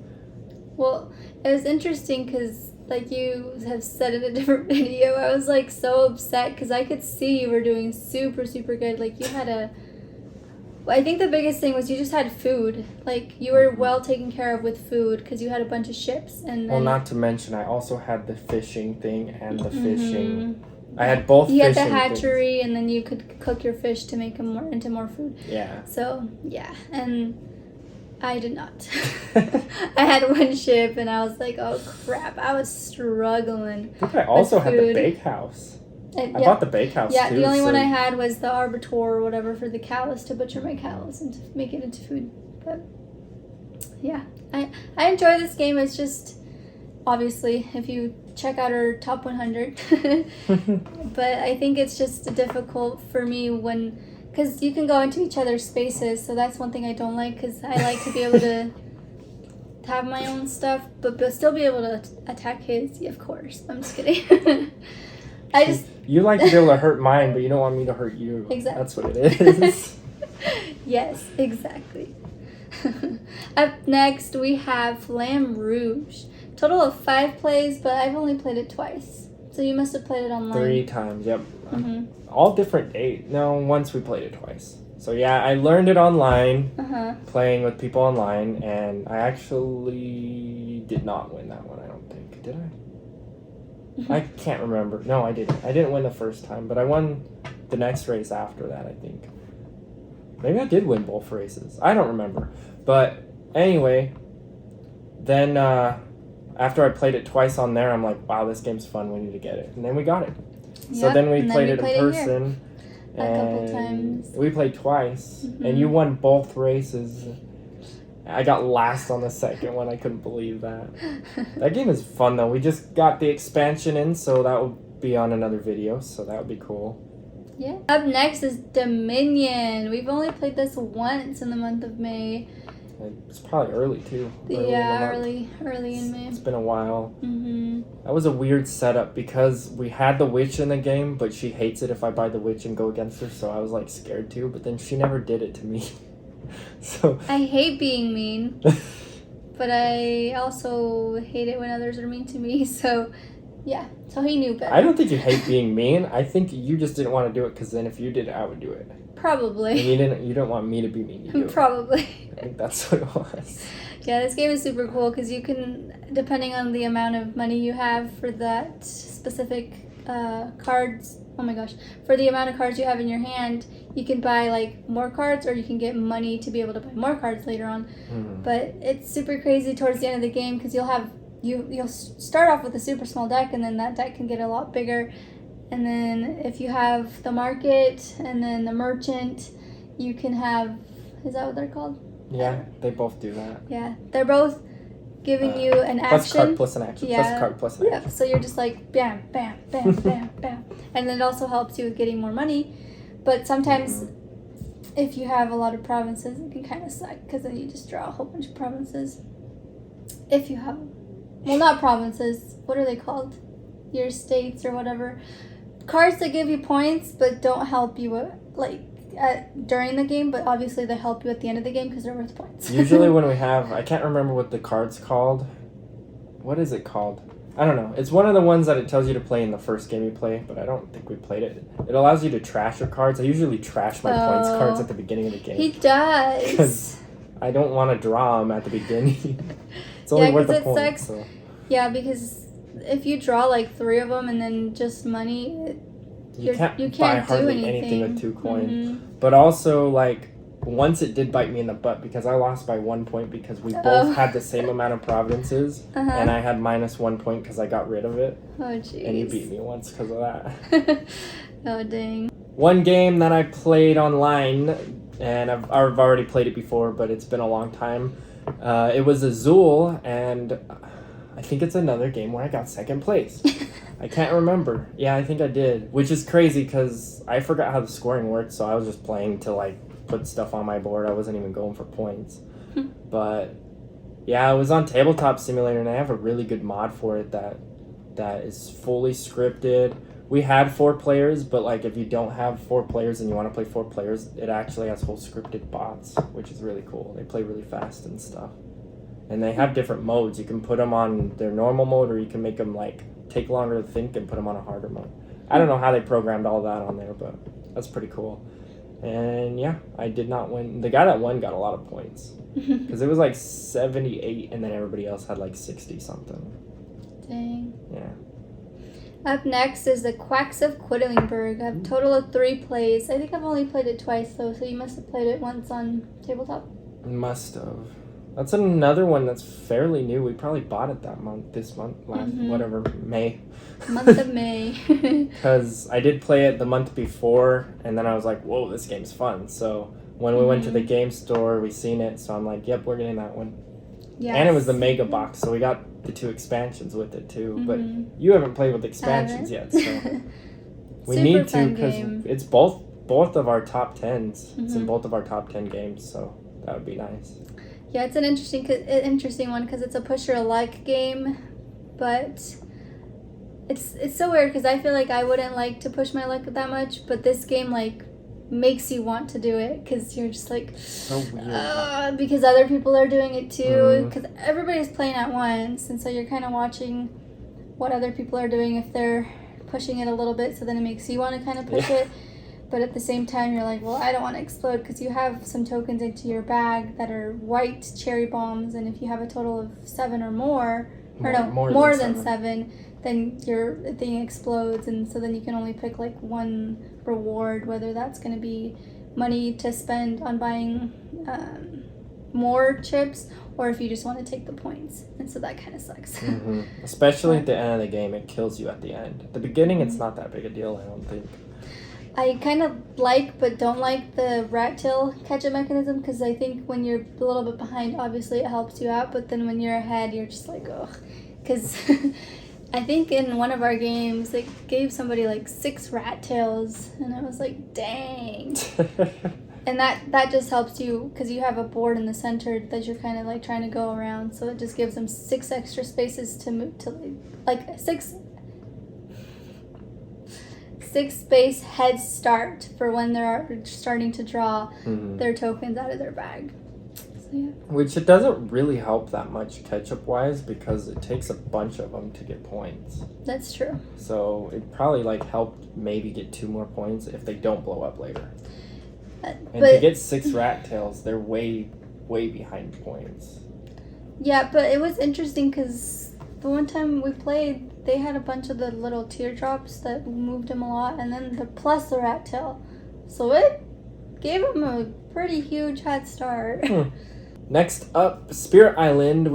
Well, it was interesting because, like you have said in a different video, I was like so upset because I could see you were doing super, super good. Like you had I think the biggest thing was you just had food. Like you were well taken care of with food because you had a bunch of ships. And then, well, not to mention I also had the fishing thing and the fishing. I had both. You had the hatchery, things. And then you could cook your fish to make them into more food. Yeah. So yeah, and I did not. I had 1 ship, and I was like, oh crap! I was struggling. I think I also had the bakehouse. I bought the bakehouse too. Yeah, the only one I had was the arbiter or whatever for the cows, to butcher my cows and to make it into food. But yeah, I enjoy this game. It's just obviously if you check out our top 100, but I think it's just difficult for me because you can go into each other's spaces. So that's one thing I don't like because I like to be able to have my own stuff, but still be able to attack his. Yeah, of course, I'm just kidding. You like to be able to hurt mine, but you don't want me to hurt you. Exactly. That's what it is. Yes, exactly. Up next, we have Flamme Rouge. Total of 5 plays, but I've only played it twice. So you must have played it online. 3 times, yep. All different dates. No, once we played it twice. So yeah, I learned it online, playing with people online, and I actually did not win that one, I don't think. Did I? I can't remember. No, I didn't. I didn't win the first time, but I won the next race after that, I think. Maybe I did win both races. I don't remember. But anyway, then after I played it twice on there, I'm like, wow, this game's fun. We need to get it. And then we got it. So then we played it in person. A couple times. We played twice. And you won both races. I got last on the second one. I couldn't believe that. That game is fun, though. We just got the expansion in, so that will be on another video, so that would be cool. Yeah. Up next is Dominion. We've only played this once in the month of May. It's probably early too. Early in May. It's been a while. Mm-hmm. That was a weird setup because we had the witch in the game, but she hates it if I buy the witch and go against her, so I was like scared too, but then she never did it to me. So I hate being mean, but I also hate it when others are mean to me, so yeah. So he knew better. I don't think you hate being mean. I think you just didn't want to do it because then if you did it, I would do it. Probably. And you don't want me to be mean to you. Probably. I think that's what it was. Yeah, this game is super cool because you can, depending on the amount of money you have for that specific cards, oh my gosh, for the amount of cards you have in your hand, you can buy like more cards or you can get money to be able to buy more cards later on. Mm. But it's super crazy towards the end of the game because you'll start off with a super small deck and then that deck can get a lot bigger. And then if you have the market and then the merchant, you can have, is that what they're called? Yeah, they both do that. Yeah, they're both giving you an action. Plus card plus an action. Yeah. Plus card plus an action. Yeah, so you're just like bam, bam, bam, bam, bam. And then it also helps you with getting more money. But sometimes if you have a lot of provinces, it can kind of suck because then you just draw a whole bunch of provinces. If you have, well, not provinces, what are they called? Your states or whatever. Cards that give you points but don't help you during the game, but obviously they help you at the end of the game because they're worth points. Usually when we have, I can't remember what the card's called. What is it called? I don't know. It's one of the ones that it tells you to play in the first game you play, but I don't think we played it. It allows you to trash your cards. I usually trash my points cards at the beginning of the game. He does. Because I don't want to draw them at the beginning. It's only worth a point. Sucks. So. Yeah, because if you draw like 3 of them and then just money, you can't buy do hardly anything with 2 coin. Mm-hmm. But also, like, once it did bite me in the butt because I lost by 1 point because we both had the same amount of provinces, and I had minus 1 point because I got rid of it. Oh, jeez. And you beat me once because of that. Oh, dang. One game that I played online, and I've already played it before, but it's been a long time. It was Azul, and I think it's another game where I got second place. I can't remember. Yeah, I think I did. Which is crazy because I forgot how the scoring worked, so I was just playing to, like, put stuff on my board. I wasn't even going for points. But, yeah, it was on Tabletop Simulator, and I have a really good mod for it that is fully scripted. We had 4 players, but, like, if you don't have 4 players and you want to play 4 players, it actually has whole scripted bots, which is really cool. They play really fast and stuff. And they have different modes. You can put them on their normal mode, or you can make them, like, take longer to think and put them on a harder mode. I don't know how they programmed all that on there, but that's pretty cool. And yeah, I did not win. The guy that won got a lot of points because it was like 78 and then everybody else had like 60 something. Dang. Yeah. Up next is the Quacks of Quedlinburg. I have a total of 3 plays. I think I've only played it twice though, so you must have played it once on Tabletop. Must have. That's another one that's fairly new. We probably bought it May. Month of May. Because I did play it the month before, and then I was like, whoa, this game's fun. So when we went to the game store, we seen it, so I'm like, yep, we're getting that one. Yes. And it was the mega box, so we got the 2 expansions with it too. But you haven't played with expansions yet, so we need to because it's both of our top 10s. It's in both of our top 10 games, so that would be nice. Yeah, it's an interesting one because it's a push your luck game, but it's so weird because I feel like I wouldn't like to push my luck that much, but this game like makes you want to do it because you're just like, so weird. Because other people are doing it too, because everybody's playing at once, and so you're kind of watching what other people are doing if they're pushing it a little bit, so then it makes you want to kind of push it. But at the same time, you're like, well, I don't want to explode because you have some tokens into your bag that are white cherry bombs, and if you have a total of 7 or more than 7, then your thing explodes, and so then you can only pick like one reward, whether that's going to be money to spend on buying more chips, or if you just want to take the points, and so that kind of sucks. Especially at the end of the game, it kills you at the end. At the beginning, it's not that big a deal, I don't think. I kind of like but don't like the rat tail catch-up mechanism because I think when you're a little bit behind, obviously it helps you out, but then when you're ahead, you're just like, ugh. Because I think in one of our games, it gave somebody like 6 rat tails, and I was like, dang. And that just helps you because you have a board in the center that you're kind of like trying to go around. So it just gives them 6 extra spaces to move to like 6 space head start for when they're starting to draw their tokens out of their bag. So, yeah. Which it doesn't really help that much ketchup wise because it takes a bunch of them to get points. That's true. So it probably like helped maybe get 2 more points if they don't blow up later. And to get 6 rat tails, they're way behind points. Yeah, but it was interesting because the one time we played, they had a bunch of the little teardrops that moved them a lot, and then plus the rat tail. So it gave them a pretty huge head start. Next up, Spirit Island.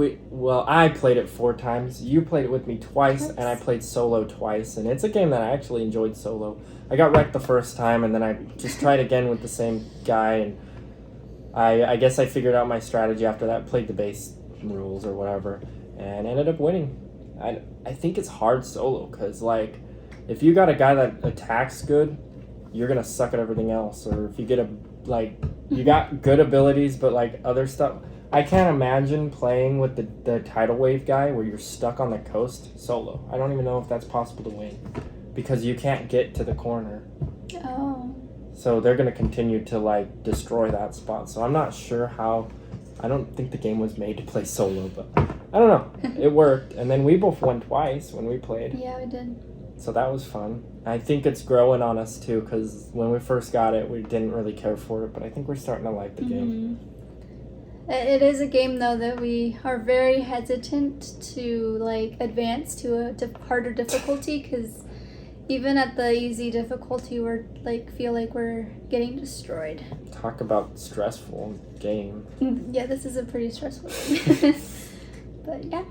I played it 4 times. You played it with me twice, and I played solo twice. And it's a game that I actually enjoyed solo. I got wrecked the first time, and then I just tried again with the same guy. And I guess I figured out my strategy after that. Played the base rules or whatever, and ended up winning. I think it's hard solo because like if you got a guy that attacks good, you're gonna suck at everything else. Or if you get you got good abilities, but like other stuff. I can't imagine playing with the tidal wave guy where you're stuck on the coast solo. I don't even know if that's possible to win because you can't get to the corner. Oh. So they're going to continue to like destroy that spot. So I'm not sure how. I don't think the game was made to play solo, but I don't know. It worked. And then we both won twice when we played. Yeah, we did. So that was fun. I think it's growing on us too because when we first got it, we didn't really care for it, but I think we're starting to like the game. It is a game though that we are very hesitant to like advance to a harder difficulty because even at the easy difficulty, we're like feel like we're getting destroyed. Talk about stressful game. Yeah, this is a pretty stressful game. But yeah.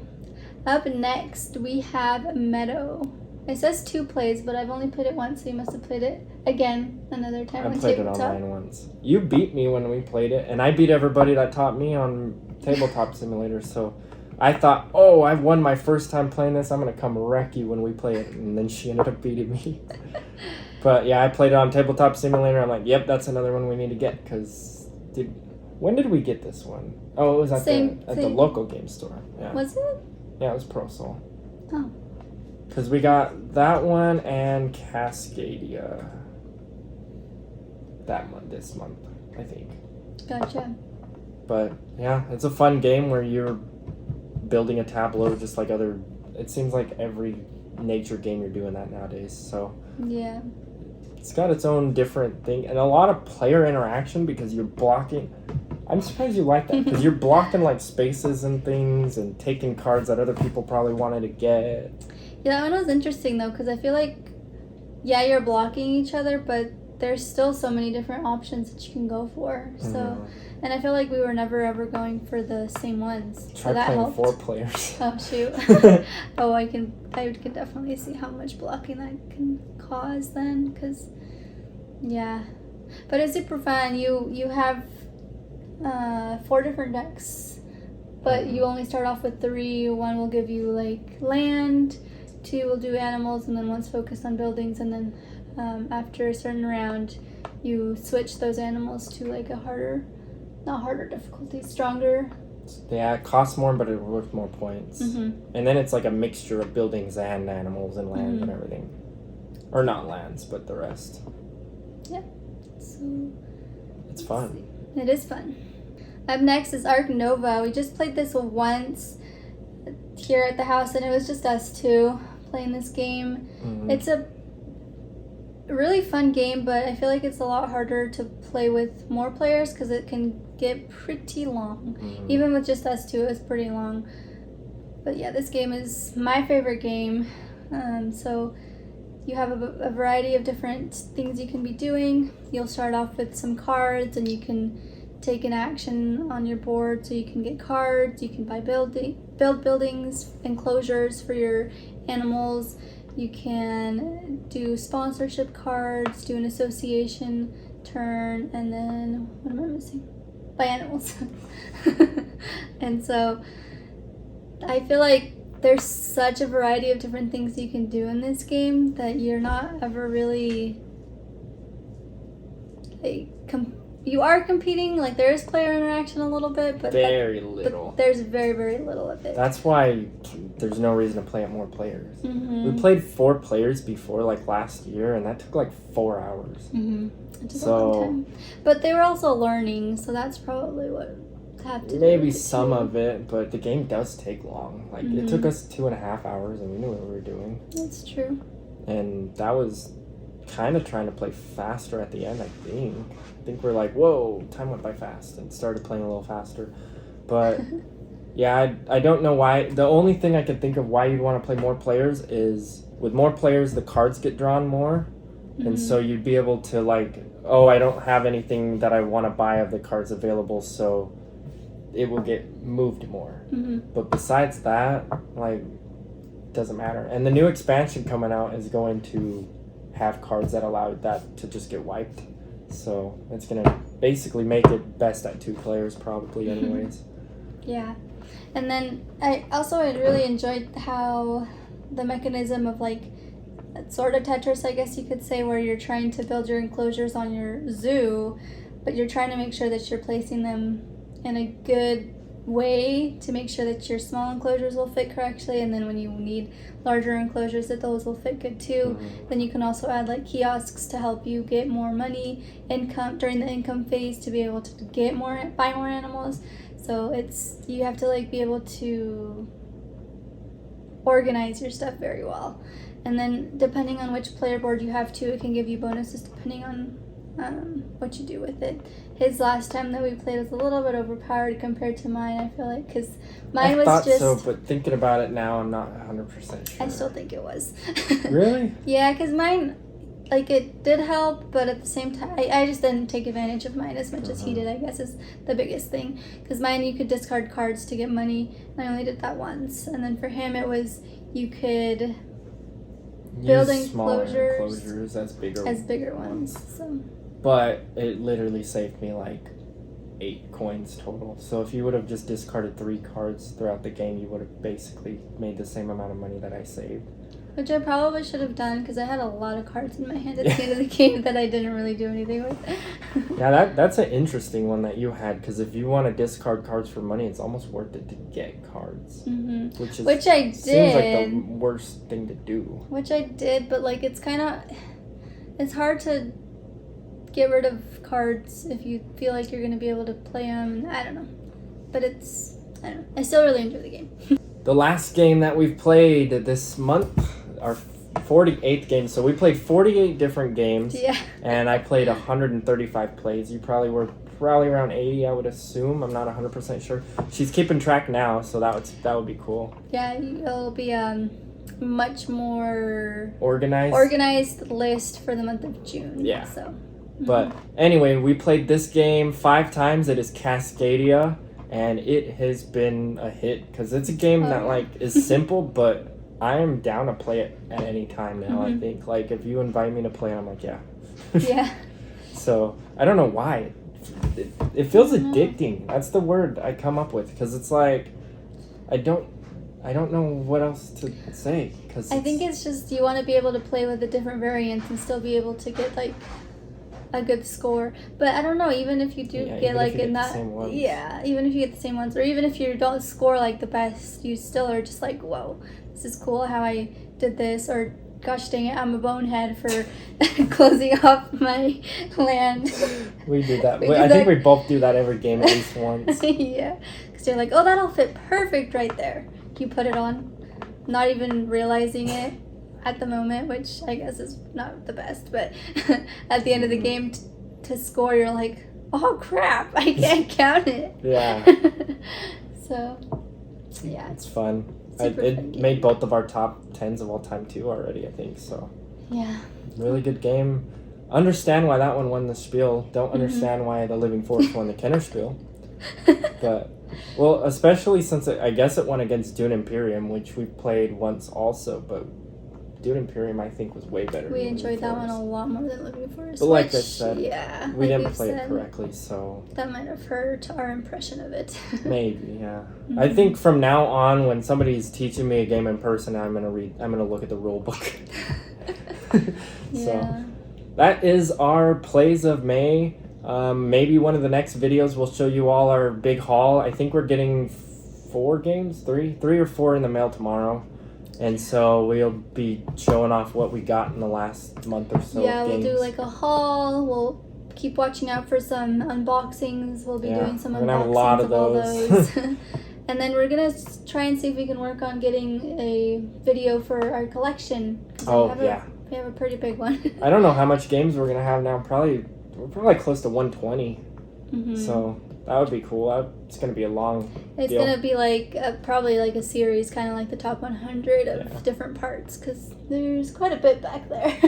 Up next, we have Meadow. It says 2 plays, but I've only played it once, so you must have played it again another time. I played it online once. You beat me when we played it, and I beat everybody that taught me on Tabletop Simulator, so I thought, oh, I've won my first time playing this, I'm going to come wreck you when we play it, and then she ended up beating me. But yeah, I played it on Tabletop Simulator, I'm like, yep, that's another one we need to get, because when did we get this one? Oh, it was at the local game store. Yeah. Was it? Yeah, it was Pro Soul. Oh. Because we got that one and Cascadia this month, I think. Gotcha. But yeah, it's a fun game where you're building a tableau just like it seems like every nature game you're doing that nowadays. So yeah, it's got its own different thing and a lot of player interaction because you're blocking. I'm surprised you like that because you're blocking like spaces and things and taking cards that other people probably wanted to get. Yeah, that one was interesting though because I feel like, yeah, you're blocking each other, but there's still so many different options that you can go for. So, and I feel like we were never ever going for the same ones. Try so that playing helped. 4 players. Oh shoot! Oh, I can definitely see how much blocking that can cause then, because yeah, but it's super fun. You have 4 different decks, but you only start off with 3. 1 will give you like land. 2 will do animals, and then 1's focused on buildings, and then after a certain round you switch those animals to like a not harder difficulty, stronger. Yeah, it costs more, but it's worth more points. And then it's like a mixture of buildings and animals and land and everything. Or not lands, but the rest. Yeah. So it's fun. It is fun. Up next is Arc Nova. We just played this once here at the house, and it was just us 2 playing this game. It's a really fun game, but I feel like it's a lot harder to play with more players because it can get pretty long. Even with just us 2, it's pretty long. But yeah, this game is my favorite game. So you have a variety of different things you can be doing. You'll start off with some cards, and you can take an action on your board so you can get cards. You can build buildings, enclosures for your animals. You can do sponsorship cards, do an association turn, and then what am I missing? Buy animals. And so I feel like there's such a variety of different things you can do in this game that you're not ever really like you are competing, like there is player interaction a little bit, but very little. But there's very, very little of it. That's why there's no reason to play it more players. Mm-hmm. We played 4 players before, like last year, and that took like 4 hours. Mm-hmm. It took a long time. But they were also learning, so that's probably what have to maybe do with some it of it, but the game does take long. Like it took us 2.5 hours, and we knew what we were doing. That's true. And that was kind of trying to play faster at the end, I think we're like, whoa, time went by fast, and started playing a little faster. But yeah, I don't know why. The only thing I could think of why you'd want to play more players is with more players the cards get drawn more, and so you'd be able to like, oh, I don't have anything that I want to buy of the cards available, so it will get moved more. But besides that, like, doesn't matter. And the new expansion coming out is going to have cards that allow that to just get wiped. So it's going to basically make it best at 2 players probably anyways. Yeah. And then I really enjoyed how the mechanism of like sort of Tetris, I guess you could say, where you're trying to build your enclosures on your zoo, but you're trying to make sure that you're placing them in a good way to make sure that your small enclosures will fit correctly, and then when you need larger enclosures that those will fit good too. Then you can also add like kiosks to help you get more money income during the income phase to be able to buy more animals. So you have to like be able to organize your stuff very well. And then depending on which player board you have too, it can give you bonuses depending on what you do with it. His last time that we played was a little bit overpowered compared to mine, I feel like, because mine was just... I thought so, but thinking about it now, I'm not 100% sure. I still think it was. Really? Yeah, because mine, like, it did help, but at the same time, I just didn't take advantage of mine as much as he did, I guess, is the biggest thing. Because mine, you could discard cards to get money, and I only did that once. And then for him, it was, you could build enclosures as bigger ones. So... But it literally saved me like 8 coins total. So if you would have just discarded 3 cards throughout the game, you would have basically made the same amount of money that I saved. Which I probably should have done because I had a lot of cards in my hand at the end of the game that I didn't really do anything with. Yeah, that's an interesting one that you had, because if you want to discard cards for money, it's almost worth it to get cards. Which I did. Seems like the worst thing to do. Which I did, but like it's hard to get rid of cards if you feel like you're going to be able to play them. I don't know. But I still really enjoy the game. The last game that we've played this month, our 48th game. So we played 48 different games. Yeah. And I played 135 plays. You probably were around 80, I would assume. I'm not 100% sure. She's keeping track now, so that would be cool. Yeah, it'll be much more organized list for the month of June. Yeah. So. But anyway, we played this game 5 times. It is Cascadia, and it has been a hit because it's a game that like is simple, but I am down to play it at any time now. I think like if you invite me to play it, I'm like, yeah. Yeah. So I don't know why it feels addicting. That's the word I come up with, because it's like I don't know what else to say. Cause I think it's just you want to be able to play with the different variants and still be able to get like a good score. But I don't know, even if you do get like in that, even if you get the same ones, or even if you don't score like the best, you still are just like, whoa, this is cool how I did this, or gosh dang it, I'm a bonehead for closing off my land. We do that. I think we both do that every game at least once. Yeah, because you're like, oh, that'll fit perfect right there. You put it on, not even realizing it at the moment, which I guess is not the best, but at the end of the game to score, you're like, oh crap, I can't count it. Yeah. So, yeah. It's fun. It made both of our top 10s of all time too already, I think, so. Yeah. Really good game. Understand why that one won the Spiel. Don't understand why the Living Force won the Kennerspiel. But, well, especially since I guess it won against Dune Imperium, which we played once also, but Dune Imperium, I think, was way better. We than enjoyed that one Forest. a lot more than Living Forest. But like I which, said, yeah, we like didn't we've play it said, correctly, so that might have hurt our impression of it. maybe, yeah. I think from now on, when somebody's teaching me a game in person, I'm gonna look at the rule book. Yeah. So that is our plays of May. Maybe one of the next videos will show you all our big haul. I think we're getting 4 games, three or 4 in the mail tomorrow. And so we'll be showing off what we got in the last month or so. Yeah, of we'll games. do like a haul. We'll keep watching out for some unboxings. We'll be doing some we're gonna have a unboxings lot of all those. those. And then we're gonna try and see if we can work on getting a video for our collection. 'Cause we have a pretty big one. I don't know how much games we're gonna have now. We're probably close to 120. So that would be cool. It's gonna be a long. It's deal. gonna be like probably like a series, kind of like the top 100 of different parts, because there's quite a bit back there.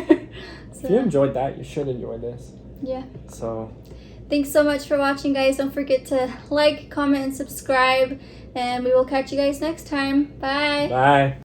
So, if you enjoyed that, you should enjoy this. Yeah. So. Thanks so much for watching, guys. Don't forget to like, comment, and subscribe. And we will catch you guys next time. Bye. Bye.